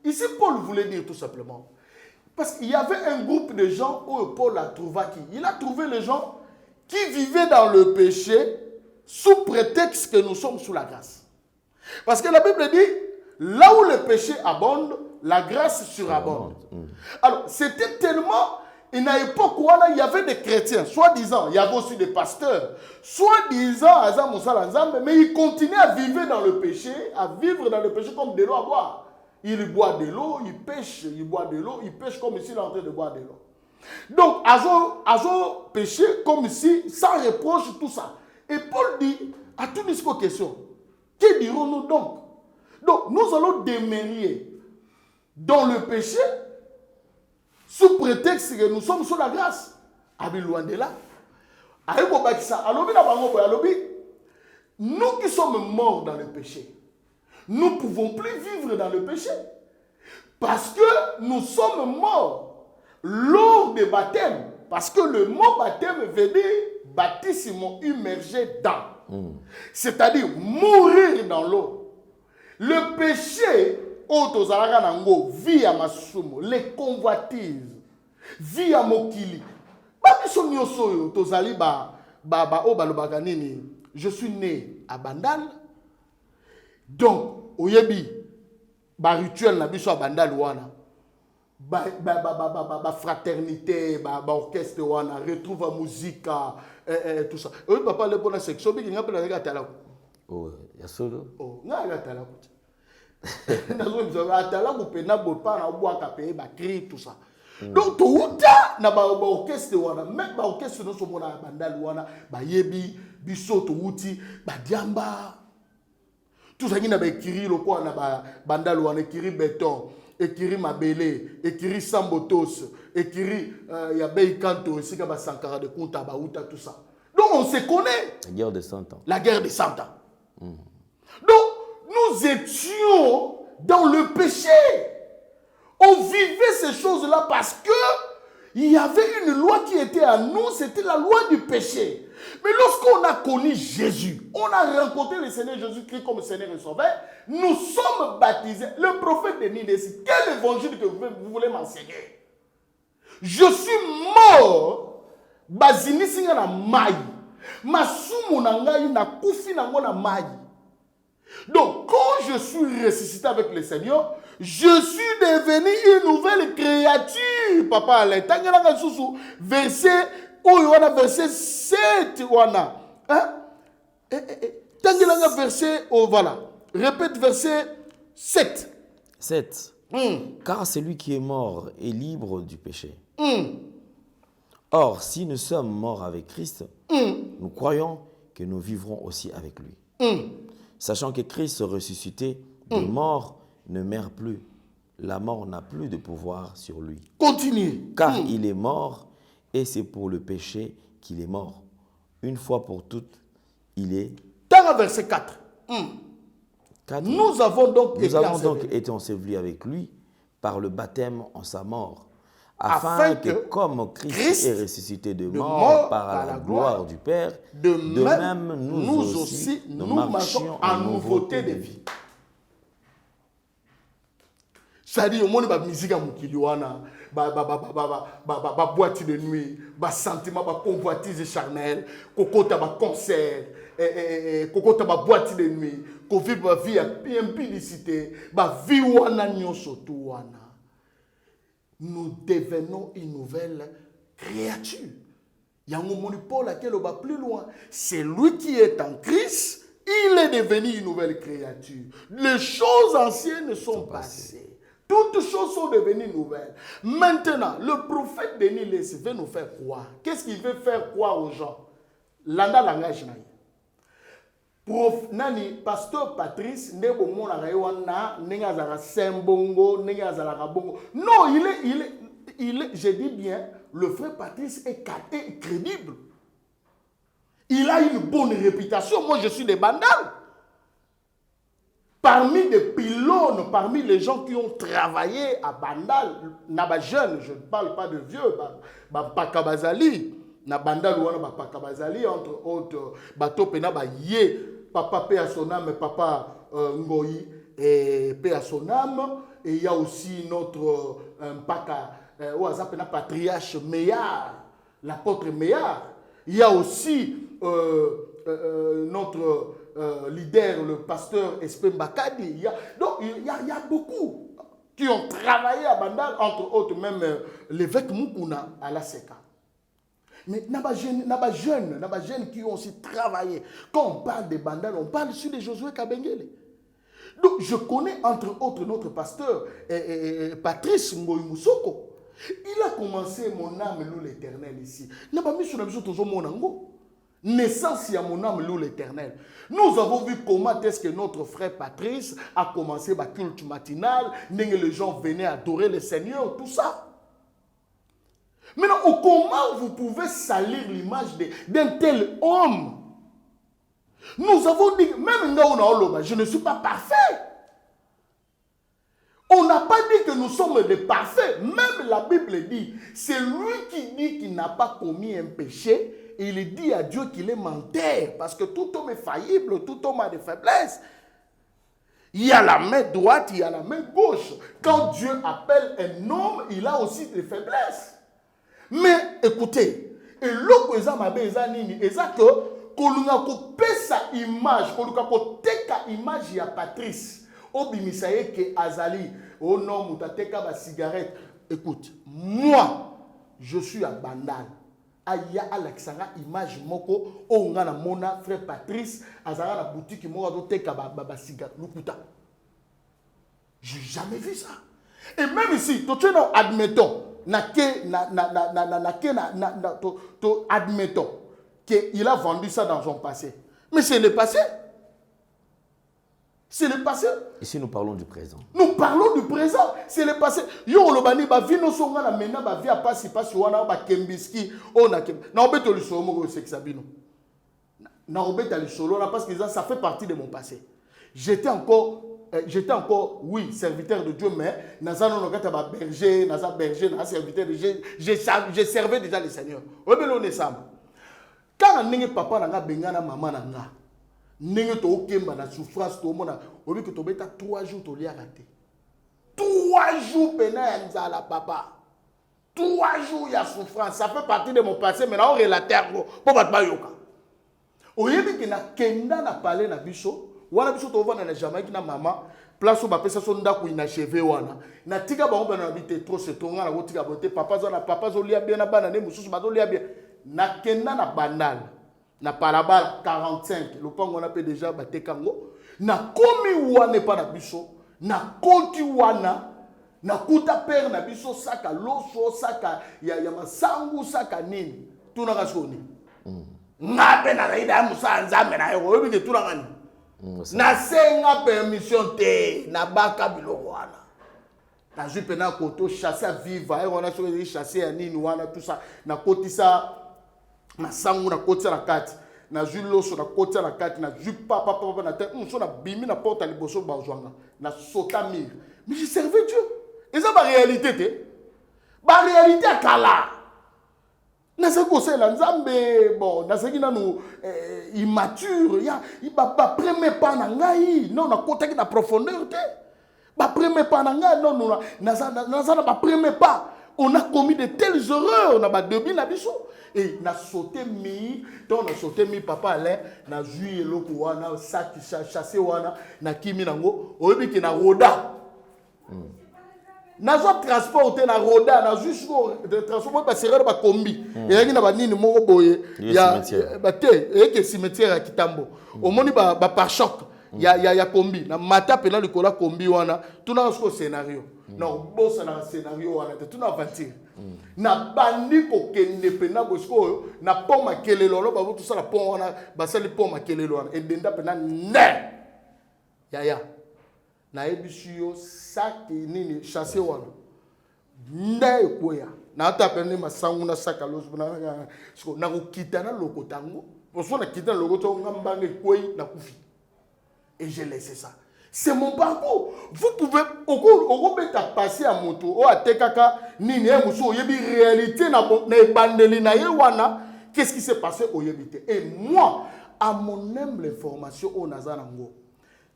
Ici, Paul voulait dire tout simplement. Parce qu'il y avait un groupe de gens où Paul a trouvé qui? Il a trouvé les gens qui vivaient dans le péché sous prétexte que nous sommes sous la grâce. Parce que la Bible dit, là où le péché abonde, la grâce surabonde. Alors, c'était tellement... Une époque où il y avait des chrétiens, soi-disant, il y avait aussi des pasteurs, soi-disant, mais ils continuaient à vivre dans le péché, comme de l'eau à boire. Il boit de l'eau, il pêche, il boit de l'eau, il pêche comme s'il est en train de boire de l'eau. Donc, Azo péché comme si, sans reproche, tout ça. Et Paul dit, à toute cette question, que dirons-nous donc? Donc, nous allons demeurer dans le péché, sous prétexte que nous sommes sous la grâce. Abi loin de là. Nous qui sommes morts dans le péché, nous ne pouvons plus vivre dans le péché. Parce que nous sommes morts lors du baptême. Parce que le mot baptême veut dire baptissement immergé dans. C'est-à-dire mourir dans l'eau. Le péché, via masumo, les convoitises, via mokili. Je suis né à Bandal. Donc, oyebi, rituel na biso à Bandal wana. Fraternité, orchestre wana, retrouve la musique, tout ça. Oui, papa, le bon section, il y a plein de gars. Oh, il y a solo. Oh, il y a un gars. Donc tout na ba orchestre wana même ba orchestre no so mona bandal wana ba yebi biso to uti ba diamba tout ça qui na ba ekiri lokwa na ba bandal wana ekiri béton ekiri mabele ekiri sambotos écrit il y a Bay Kanto aussi qui a Sankara de Kunta Baouta tout ça. Donc on se connaît. La guerre de 100 ans. La guerre de 100 ans. Donc nous étions dans le péché. On vivait ces choses-là parce que il y avait une loi qui était à nous, c'était la loi du péché. Mais lorsqu'on a connu Jésus, on a rencontré le Seigneur Jésus-Christ comme Seigneur et Sauveur, nous sommes baptisés. Le prophète Denis dit, quel évangile que vous voulez m'enseigner? Je suis mort, bazini singa na mai, masumu na ngai na kufi na ngo na mai. Donc, quand je suis ressuscité avec le Seigneur, je suis devenu une nouvelle créature. Papa Alain, verset 7. Hein? Verset, oh voilà. Répète verset 7. 7. Car celui qui est mort est libre du péché. Or, si nous sommes morts avec Christ, nous croyons que nous vivrons aussi avec lui. Sachant que Christ ressuscité de mort ne meurt plus. La mort n'a plus de pouvoir sur lui. Continue. Car il est mort et c'est pour le péché qu'il est mort. Une fois pour toutes, il est... Dans le verset 4. 4. Nous avons donc été ensevelis avec lui par le baptême en sa mort. Afin que comme Christ est ressuscité de mort par la gloire du Père, de même nous aussi nous marchions en nouveauté de vie. C'est-à-dire, au monde de la musique à Moukiliwana, boîte de nuit, sentiment, convoitise charnelle, kokota concert, kokota boîte de nuit, qu'on vit ma vie à impudicité, vie wana nyosotu wana. Nous devenons une nouvelle créature. Il y a un moment Paul laquelle on va plus loin. C'est lui qui est en Christ, il est devenu une nouvelle créature. Les choses anciennes sont passées. Toutes choses sont devenues nouvelles. Maintenant, le prophète Denis Lessé veut nous faire croire. Qu'est-ce qu'il veut faire croire aux gens? Landa langage naï. Prof nani pasteur Patrice ndebo mona raywana nenga zara sembongo nenga zara bongo. Non, il est, je dis bien, le frère Patrice est crédible. Il a une bonne réputation. Moi, je suis des bandales. Parmi les pylônes, parmi les gens qui ont travaillé à Bandal, naba jeune, je ne parle pas de vieux, Pakabazali, na Bandal ou Pakabazali, entre autres, bateau pena ba yé, papa paix à son âme, papa Ngoyi et paix à son âme, et il y a aussi notre patriarche Meillard, l'apôtre Meillard, il y a aussi notre leader, le pasteur Espé Mbakadi. Donc, il y a beaucoup qui ont travaillé à Bandal, entre autres même l'évêque Mukuna à la SECA. Mais il y a des jeunes qui ont aussi travaillé. Quand on parle de Bandal, on parle sur de Josué Kabengele. Donc, je connais entre autres notre pasteur Patrice Ngoyi Moussoko. Il a commencé mon âme loue l'éternel ici. Il n'a pas mis sur la maison toujours mon ango. Naissance à mon âme loue l'éternel. Nous avons vu comment est-ce que notre frère Patrice a commencé ma culte matinale, les gens venaient adorer le Seigneur, tout ça. Maintenant, comment vous pouvez salir l'image d'un tel homme? Nous avons dit, même nous, je ne suis pas parfait. On n'a pas dit que nous sommes des parfaits. Même la Bible dit, c'est lui qui dit qu'il n'a pas commis un péché. Et il dit à Dieu qu'il est menteur. Parce que tout homme est faillible, tout homme a des faiblesses. Il y a la main droite, il y a la main gauche. Quand Dieu appelle un homme, il a aussi des faiblesses. Mais écoutez, et l'autre sa image, image ya Patrice, obimisaye ke azali, oh non, mutateka ba cigarette. Écoute, moi, je suis à Bandal. Aya Alexandra image moko, oh ngana mona frère Patrice, azara la boutique moko doteka ba cigarette, lukuta. J'ai jamais vu ça. Et même ici, admettons, admettons qu'il a vendu ça dans son passé. Mais c'est le passé. C'est le passé. Ici, nous parlons du présent. Nous parlons du présent. C'est le passé. Yo lobani ba vi no songa na mena ba vi apasi wana ba kembiski ona kem. Na obeto le solo mo c'est Sabino. Na obeto le solo parce que ça fait partie de mon passé. J'étais encore, oui, serviteur de Dieu, mais naza no kata ba berger, naza serviteur de Dieu. Je servais déjà le Seigneur. Obelo ne sam. Quand ninge papa na nga bengana maman na nga. Ninge to okemba na souffrance to mona, obi que to beta 3 jours to lia raté. 3 jours pena ya nzala papa. 3 jours ya souffrance, ça fait partie de mon passé, mais là on relate pour batba yoka. Oyebi que na kenda na parler na biso. Wana biso to vana na Jamaïque na mama place où ba pesa so ndako inachevé wana na tika ba on na bité trop se tonga na tika boté papa zo lia bien na bana ne mususu ba zo lia bien na kenda na bandal na parabala 45 le pango on appelle déjà batekango na komi wana pa na biso na koti wana na kuta père na biso saka loso saka ya masangu saka nini tuna kasoni ngape na raida musa nzambe na yo obi ke tuna ngani na senga permission te na baka biloko wana na jupe na koto chasser viva et on a choisi chasser ya nini wana tout ça na kotisa na sangu na kotisa na kati na juloso na kotisa na kati na jupa papa na tête so na bimi na porte liboso ba ozwanga na sota mir mais je servais Dieu et ça ba réalité te ba réalité akala Nasako c'est la Nzambe bon nasaki nanu immature ya ba premier pas na ngai non na côté na profondeur te ba premier pas na ngai non non na ba premier pas on a commis de telles erreurs na ba début na biso et na sauté mi donc na sauté mi papa Alain na juillet loko wana saki chasser wana na kimi nango oyebi ki na roda nazo transporter na roda na juste de transport ba serrer ba kombi et ngi na ba nini moko boye ya ba te et que cimetière ya Kitambo omoni ba par choc ya kombi na mata pena likola kombi wana tuna ko scénario na bossa na scénario wana te tuna aventure na bandi ko kende pena bosko na pont makelelo lo ba tout ça la pont wana ba sali pont makelelo wana et denda pena ne ya na ebisio saki nini chasser wana ndai koya na tapene masangu na saka loso na kokita na lokotango poso na kita lokoto ngambange koyi na kufi et j'ai laissé ça c'est mon parcours vous pouvez oko beta passer à moto o atekaka nini e muso yebi réalité na bandeli na yewana qu'est-ce qui s'est passé au yebité et moi à mon humble information au nazanango.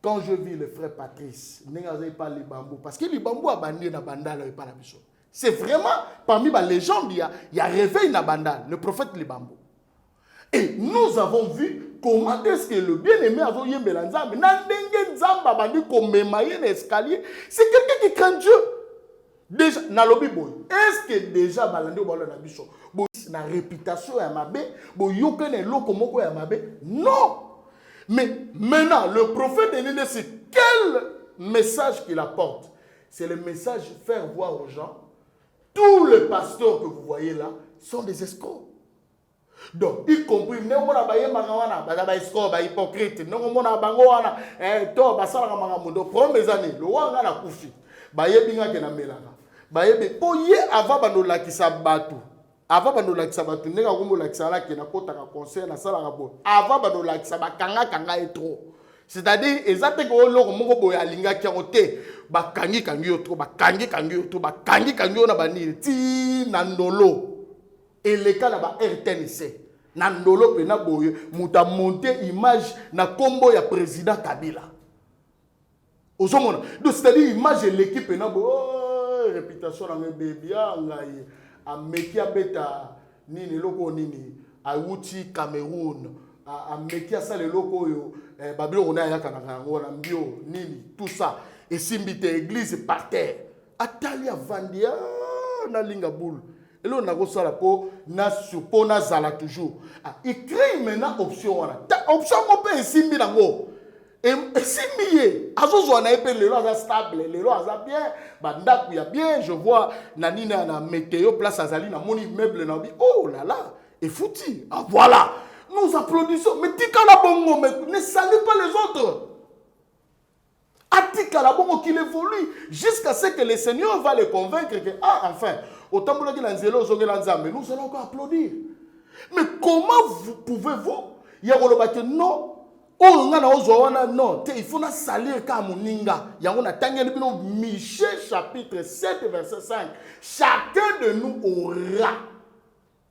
Quand je vis le frère Patrice, pas les bambous, parce que les bambous a bandé na bandal et pas la biso. C'est vraiment parmi les légendes, il y a réveil na bandal, le prophète les bambous. Et nous avons vu comment est-ce que le bien-aimé a zoyé Mélanza, mais n'andenge nzamba bandi komemaye l'escalier, c'est quelqu'un qui craint Dieu. Déjà, na lobi boy, est-ce que déjà balandi ou balo na biso, boy na réputation ya mabe, boy yokene loko moko ya mabe, non. Mais maintenant, le prophète de c'est quel message qu'il apporte? C'est le message de faire voir aux gens, tous les pasteurs que vous voyez là sont des escrocs. Donc, y compris, nous avons des escrocs, des hypocrites, nous avons des to basala mangamundo premières années, le wanga na kufi. Baye binga ke na melanga. Baye be poye avant banola ki sabatu. Avant banola ki sabatu ndeka kombola ki sala ke na kota ka concert na sala ka bo. Avant banola ki sabakanga kanga et trop. C'est-à-dire ezate ko loko moko boya alinga ki ote bakangi kangi yo trop bakangi kangi yo trop bakangi kangi yo na banili ti na ndolo. Et les cas là-bas RTNC na ndolo pe na boye muta monter image na combo ya président Kabila. Osomona. Donc c'est-à-dire image de l'équipe na bo réputation na bébé ngai a mekia beta nini loko nini a wuti Cameroun a mekia ça le loko yo babilo ona ya kana ngona mbio nini tout ça et simbite église par terre atalia vandia na linga boule et là on a reçu la peau na supo na zala toujours il crée maintenant option wana option on peut simbi nango et simbié azozo na epé le loa stable le loa za bien banda ku ya bien je vois nanina na météo place azali na moni meuble na bi oh là là et fouti voilà nous applaudissons mais tika na bongo mais ne salue pas les autres qu'il évolue jusqu'à ce que le Seigneur va le convaincre que, ah, enfin, autant que nous allons encore applaudir. Mais comment pouvez-vous, il y a non, non, il faut salir comme Moninga. Il y a Michée chapitre 7, verset 5. Chacun de nous aura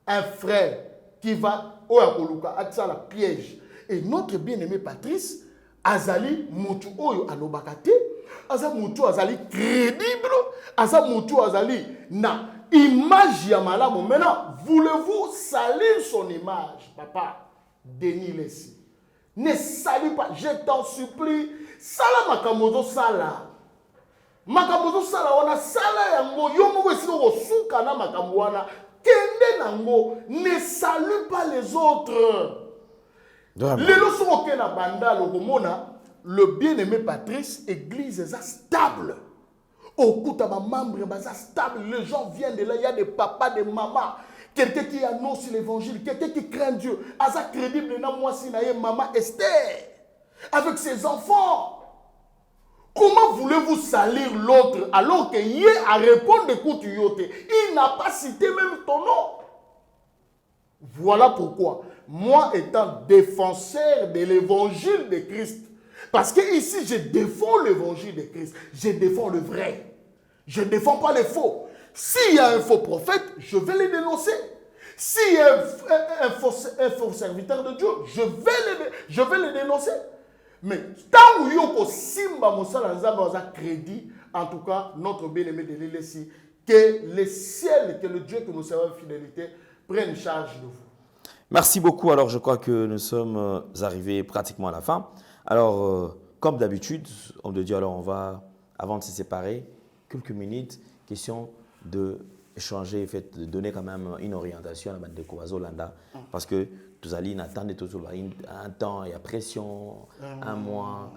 un frère qui va à la piège. Et notre bien-aimé Patrice, Azali Moutou Oyo Alobakate, Azali Moutou Azali crédible, Azali Moutou Azali na image Yamalamu. Maintenant, voulez-vous salir son image, papa? Denis Lessi. Ne salis pas, je t'en supplie. Sala makamozo sala. Makamozo sala wana sala yango yomo esiko suka na makamwana kende nango, ne salue pas les autres. Le bien-aimé Patrice, église est stable. Au coup de ma membre est stable. Les gens viennent de là, il y a des papas, des mamans. Quelqu'un qui annonce l'évangile, quelqu'un qui craint Dieu. Asa crédible, moi si naïe maman Esther, avec ses enfants. Comment voulez-vous salir l'autre alors qu'il y a à répondre de coup il n'a pas cité même ton nom. Voilà pourquoi, moi étant défenseur de l'évangile de Christ, parce que ici je défends l'évangile de Christ, je défends le vrai, je ne défends pas les faux. S'il y a un faux prophète, je vais les dénoncer. S'il y a un faux serviteur de Dieu, je vais les dénoncer. Mais tant que yoko simba mosala nzamba za crédit, en tout cas notre bien-aimé de l'Ilessi, que le ciel, que le Dieu que nous servons fidélité prenne charge de vous. Merci beaucoup. Alors je crois que nous sommes arrivés pratiquement à la fin. Alors comme d'habitude, on te dit alors on va, avant de se séparer, quelques minutes, question de échanger, de donner quand même une orientation à la bande de Kowazolanda, parce que tous allez attendre toujours un temps, il y a pression, un mois,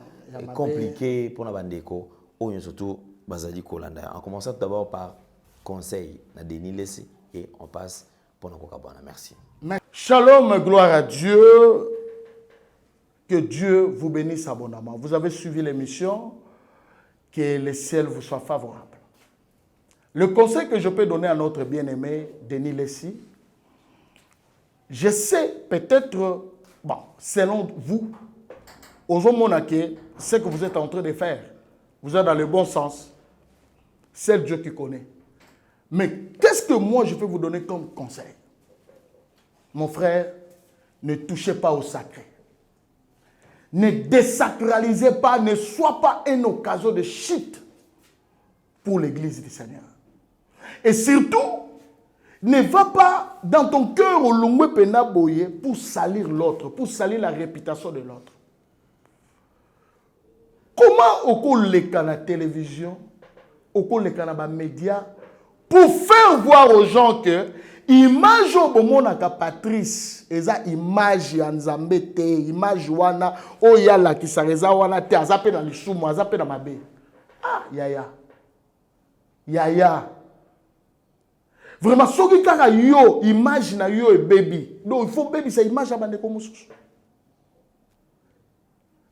compliqué pour la bande de Ko, ou surtout Bazali Kolanda. En commençant d'abord par conseil, na Denis Lessi, et on passe pour la Kokabana. Merci. Shalom, gloire à Dieu. Que Dieu vous bénisse abondamment. Vous avez suivi l'émission, que le ciel vous soit favorable. Le conseil que je peux donner à notre bien-aimé Denis Lessi, je sais peut-être, bon, selon vous, ce que vous êtes en train de faire, vous êtes dans le bon sens. C'est Dieu qui connaît. Mais qu'est-ce que moi je peux vous donner comme conseil? Mon frère, ne touchez pas au sacré. Ne désacralisez pas, ne sois pas une occasion de chute pour l'église du Seigneur. Et surtout, ne va pas dans ton cœur au long penaboye pour salir l'autre, pour salir la réputation de l'autre. Comment au cours de la télévision, au cours de la média, pour faire voir aux gens que image au moment Patrice, eza image ya Nzambe te, image wana oyala ki sareza wana te, azape dans le choumo, azape dans ma bé. Ah, yaya. Vraiment, ce qui est yo, image na yo et baby. Donc, il faut baby, c'est image à bande comme ça.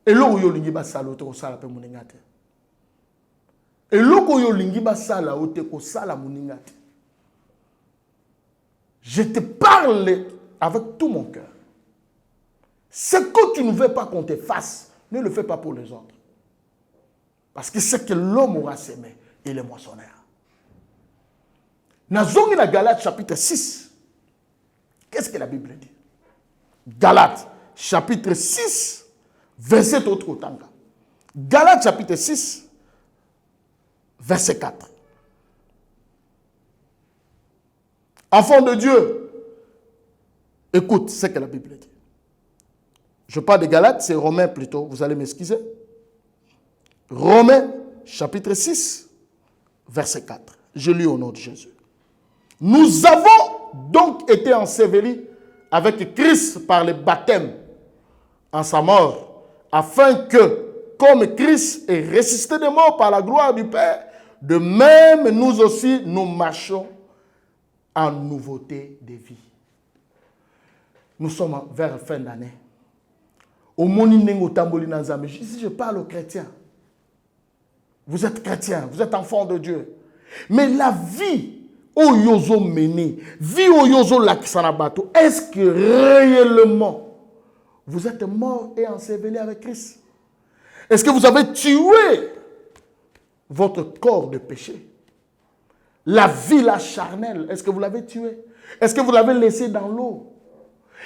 Et là, yo lingi ba sala ote ko sala pe muningate. Et là, yo lingi ba sala ote ko sala muningate. Je te parle avec tout mon cœur. Ce que tu ne veux pas qu'on te fasse, ne le fais pas pour les autres. Parce que c'est que l'homme aura semé, il est moissonneur. Nazongi na Galates chapitre 6. Qu'est-ce que la Bible dit? Galates chapitre 6, verset autre tanga. Galates chapitre 6, verset 4. Enfant de Dieu, écoute ce que la Bible dit. Je parle de Galates, c'est Romains plutôt, vous allez m'excuser. Romains chapitre 6, verset 4. Je lis au nom de Jésus. Nous avons donc été ensevelis avec Christ par le baptême en sa mort, afin que, comme Christ est ressuscité des morts par la gloire du Père, de même nous aussi nous marchons en nouveauté de vie. Nous sommes vers la fin d'année. Au moni nengo tamboli nanzame. Si je parle aux chrétiens, Vous êtes chrétien, vous êtes enfant de Dieu. Mais la vie, oyozo mené, vie oyozo laksanabato, est-ce que réellement vous êtes mort et enseveli avec Christ? Est-ce que vous avez tué votre corps de péché? La vie, la charnelle, est-ce que vous l'avez tué? Est-ce que vous l'avez laissé dans l'eau?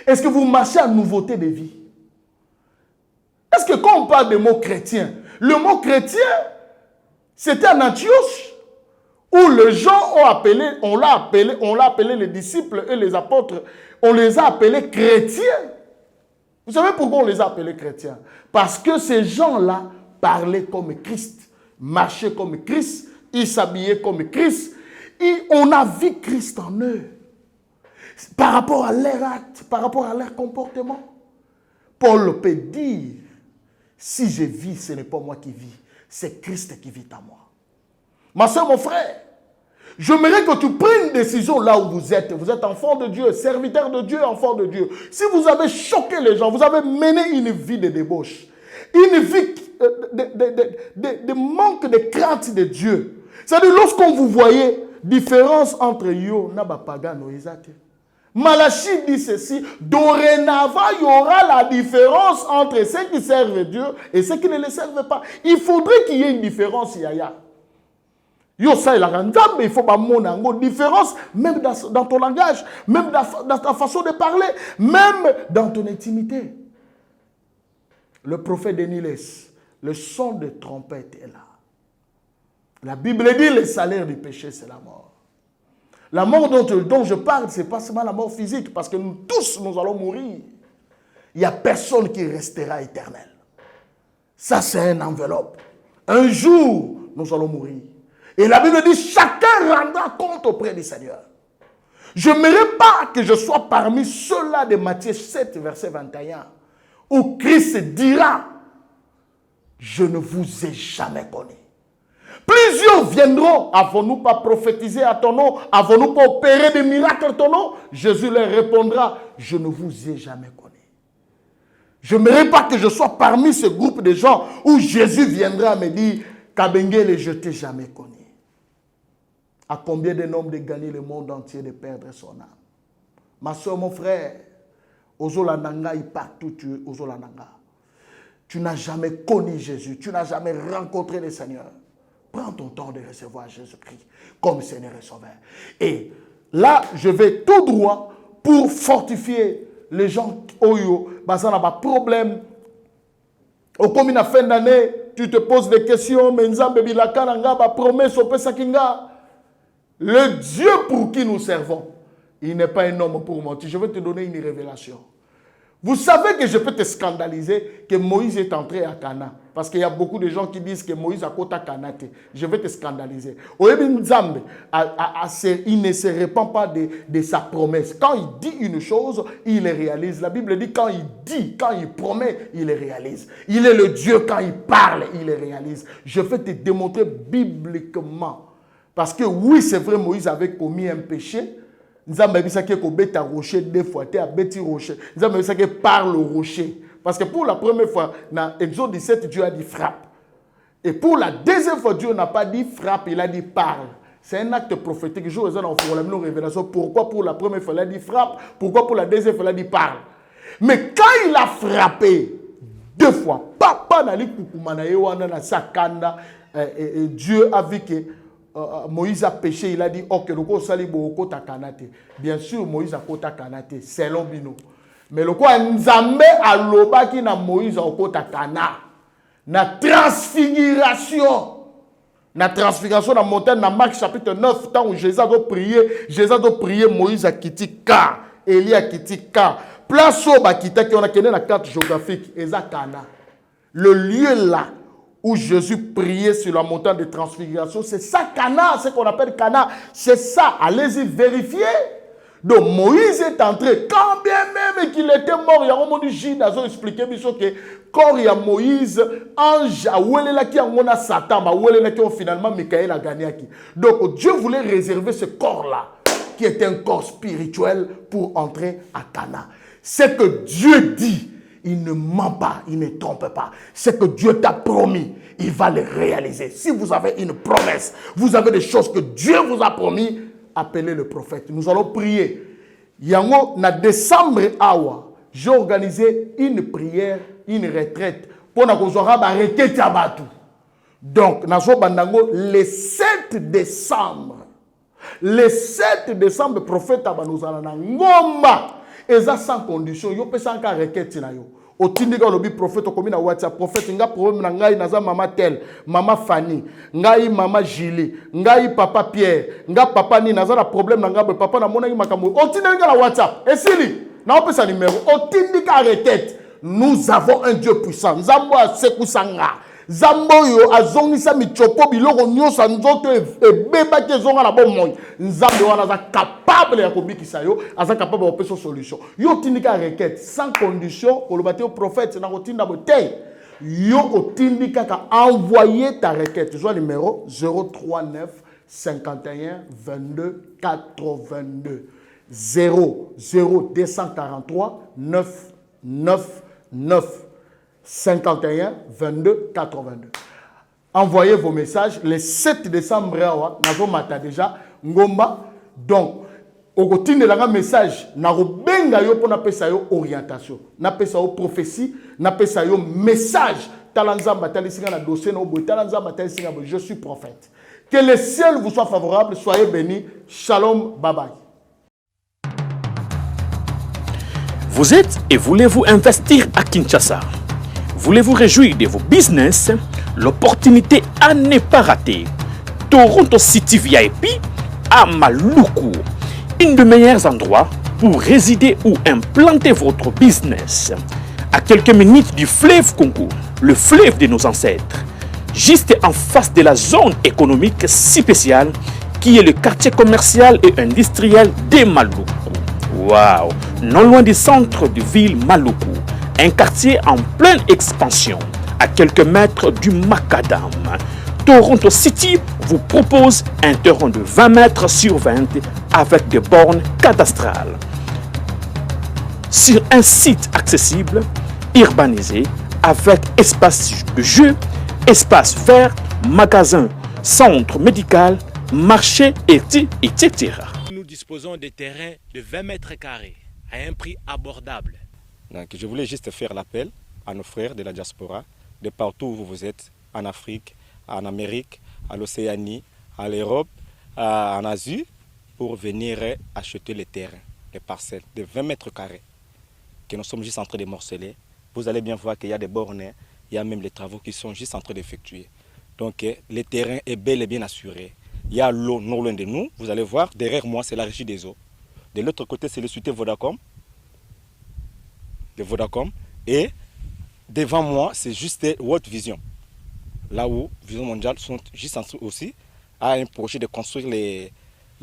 Est-ce que vous marchez à nouveauté de vie? Est-ce que quand on parle de mot chrétien, le mot chrétien, c'était en Antioche, où les gens ont appelé, on l'a appelé les disciples et les apôtres, on les a appelés chrétiens. Vous savez pourquoi on les a appelés chrétiens? Parce que ces gens-là parlaient comme Christ, marchaient comme Christ, ils s'habillaient comme Christ, et on a vu Christ en eux. Par rapport à leur acte, par rapport à leur comportement. Paul peut dire, si je vis, ce n'est pas moi qui vis, c'est Christ qui vit en moi. Ma soeur, mon frère, j'aimerais que tu prennes une décision là où vous êtes. Vous êtes enfant de Dieu, serviteur de Dieu, enfant de Dieu. Si vous avez choqué les gens, vous avez mené une vie de débauche, une vie de manque de crainte de Dieu. C'est-à-dire, lorsqu'on vous voyait, différence entre yo et Pagano, Malachie dit ceci, dorénavant, il y aura la différence entre ceux qui servent Dieu et ceux qui ne le servent pas. Il faudrait qu'il y ait une différence, Yaya. Yo, ça, il a mais il faut pas une différence, même dans ton langage, même dans ta façon de parler, même dans ton intimité. Le prophète Denilès, le son de trompette est là. La Bible dit, le salaire du péché, c'est la mort. La mort dont je parle, ce n'est pas seulement la mort physique, parce que nous tous, nous allons mourir. Il n'y a personne qui restera éternel. Ça, c'est une enveloppe. Un jour, nous allons mourir. Et la Bible dit, chacun rendra compte auprès du Seigneur. Je n'aimerais pas que je sois parmi ceux-là de Matthieu 7, verset 21, où Christ dira, je ne vous ai jamais connu. Plusieurs viendront, avons-nous pas prophétisé à ton nom? Avons-nous pas opéré des miracles à ton nom? Jésus leur répondra, je ne vous ai jamais connu. Je n'aimerais pas que je sois parmi ce groupe de gens où Jésus viendra me dire, Kabengele, je ne t'ai jamais connu. À combien d'un homme de gagner le monde entier, de perdre son âme? Ma soeur, mon frère, Ozolananga, il partout, Ozolananga. Tu n'as jamais connu Jésus, tu n'as jamais rencontré le Seigneur. Prends ton temps de recevoir Jésus-Christ comme Seigneur et Sauveur. Et là, je vais tout droit pour fortifier les gens qui ont un problème. Au comme une fin d'année, tu te poses des questions, mais promesse au Pesakinga. Le Dieu pour qui nous servons, il n'est pas un homme pour mentir. Je vais te donner une révélation. Vous savez que je peux te scandaliser que Moïse est entré à Cana. Parce qu'il y a beaucoup de gens qui disent que Moïse a côté Cana. Je vais te scandaliser. Il ne se répand pas de sa promesse. Quand il dit une chose, il le réalise. La Bible dit quand il promet, il le réalise. Il est le Dieu quand il parle, il le réalise. Je vais te démontrer bibliquement. Parce que oui, c'est vrai, Moïse avait commis un péché. Nous avons dit que rocher deux fois, tu as bêti rocher. Nous avons dit que par le rocher. Parce que pour la première fois, dans Exode 17, Dieu a dit frappe. Et pour la deuxième fois, Dieu n'a pas dit frappe, il a dit parle. C'est un acte prophétique. Je vous ai donné une révélation. Pourquoi pour la première fois, il a dit frappe? Pourquoi pour la deuxième fois, il a dit parle? Mais quand il a frappé deux fois, papa n'a dit sakanda, Dieu a vu que Moïse a péché, il a dit ok, bien sûr Moïse a kota kanate, selon Bino. Mais le quoi Nzambe a loba qui na Moïse a kota kana. Na transfiguration. Na transfiguration dans la montagne, dans Marc chapitre 9, tant où Jésus a prié, Moïse a quitté Ka, Élie a quitté Ka. Place où Bakita qui on a connu la carte géographique, Eza Kana. Le lieu là où Jésus priait sur la montagne de transfiguration, c'est ça Cana, ce qu'on appelle Cana. C'est ça, allez-y vérifier. Donc Moïse est entré, quand bien même qu'il était mort, il y a un moment où Gilles a expliqué que quand il y a Moïse, ange, a Satan, finalement Michael a gagné. Donc Dieu voulait réserver ce corps-là, qui est un corps spirituel, pour entrer à Cana. C'est que Dieu dit. Il ne ment pas, il ne trompe pas. C'est que Dieu t'a promis. il va les réaliser. Si vous avez une promesse, vous avez des choses que Dieu vous a promis, appelez le prophète. Nous allons prier. Yango, na décembre awa, j'ai organisé une prière, une retraite pour na kozora ba requête ya batu. Donc, nazo bandango le 7 décembre. Le 7 décembre, le prophète abanozala na ngomba. Eza sans condition, yo pesa nka requête na yo. Otindika lobi prophète okomi na WhatsApp, prophète nga problème na ngai naza mama tel, mama Fanny, ngai mama Julie, ngai papa Pierre, nga papa ni naza na problème na ngabe papa na mona makambo. Otindika na WhatsApp. Esili, na opesa numéro. Otindika requête. Nous avons un Dieu puissant. Nzambo asekusanga. Zamboyo azongisa michopo biloko nyosa nzoto ebeba ke zonga na bomoi. Nzambe wana za capable ya kobikisa yo, aza capable de faire solution. Yo tindika requête sans condition, kolobate au prophète na kotinda bote. Yo otindika ka envoyer ta requête. Joie numéro 039 51 22 82 243 9 9 9 51 22 82. Envoyez vos messages. Le 7 décembre, nous avons déjà Ngomba. Donc, au quotidien de la message, nous avons une orientation, nous avons une prophétie, nous avons un message. Je suis prophète. Que le ciel vous soit favorable. Soyez bénis. Shalom. Bye bye. Vous êtes et voulez-vous investir à Kinshasa? Voulez-vous réjouir de vos business? L'opportunité à ne pas rater. Toronto City VIP à Maluku. Un des meilleurs endroits pour résider ou implanter votre business. À quelques minutes du fleuve Congo, le fleuve de nos ancêtres. Juste en face de la zone économique si spéciale qui est le quartier commercial et industriel de Maluku. Waouh! Non loin du centre de ville Maluku. Un quartier en pleine expansion, à quelques mètres du Macadam. Toronto City vous propose un terrain de 20 mètres sur 20 avec des bornes cadastrales. Sur un site accessible, urbanisé, avec espace de jeu, espace vert, magasin, centre médical, marché, etc. Nous disposons de terrains de 20 mètres carrés à un prix abordable. Donc, je voulais juste faire l'appel à nos frères de la diaspora, de partout où vous êtes, en Afrique, en Amérique, à l'Océanie, à l'Europe, en Asie, pour venir acheter les terrains, les parcelles de 20 mètres carrés, que nous sommes juste en train de morceler. Vous allez bien voir qu'il y a des bornes, il y a même les travaux qui sont juste en train d'effectuer. Donc, le terrain est bel et bien assuré. Il y a l'eau non loin de nous, vous allez voir, derrière moi, c'est la régie des eaux. De l'autre côté, c'est le société Vodacom. De Vodacom, et devant moi c'est juste World Vision, là où Vision Mondiale sont juste en train aussi à un projet de construire les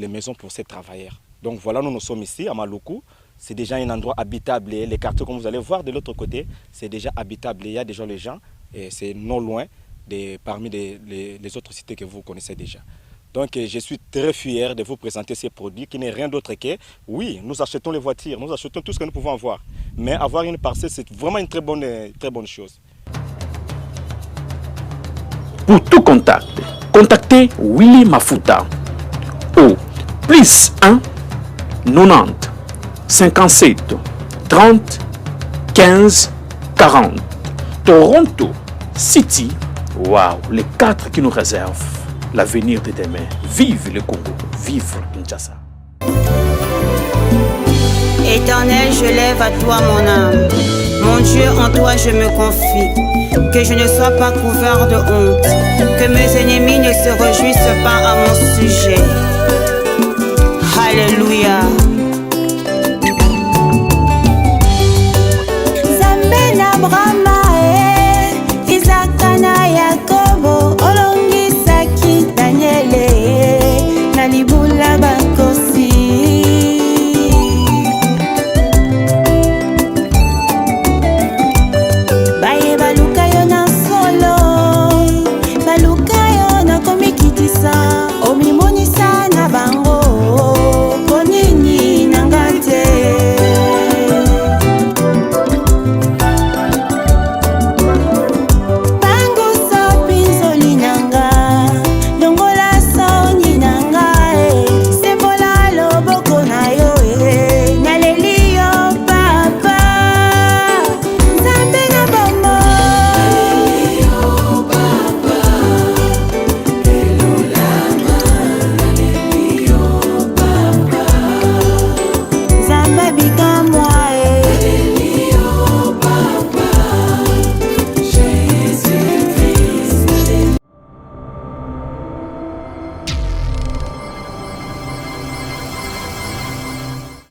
maisons pour ces travailleurs. Donc voilà, nous sommes ici à Maluku, c'est déjà un endroit habitable, les quartiers comme vous allez voir de l'autre côté c'est déjà habitable, il y a déjà les gens et c'est non loin parmi les autres cités que vous connaissez déjà. Donc je suis très fier de vous présenter ces produits qui n'est rien d'autre que, oui, nous achetons les voitures, nous achetons tout ce que nous pouvons avoir. Mais avoir une parcelle, c'est vraiment une très bonne chose. Pour tout contact, contactez Willy Mafuta au +1 90 57 30 15 40. Toronto City, waouh, les 4 qui nous réservent l'avenir de demain. Vive le Congo, vive Kinshasa. Éternel, je lève à toi mon âme. Mon Dieu, en toi je me confie. Que je ne sois pas couvert de honte. Que mes ennemis ne se réjouissent pas à mon sujet. Alléluia.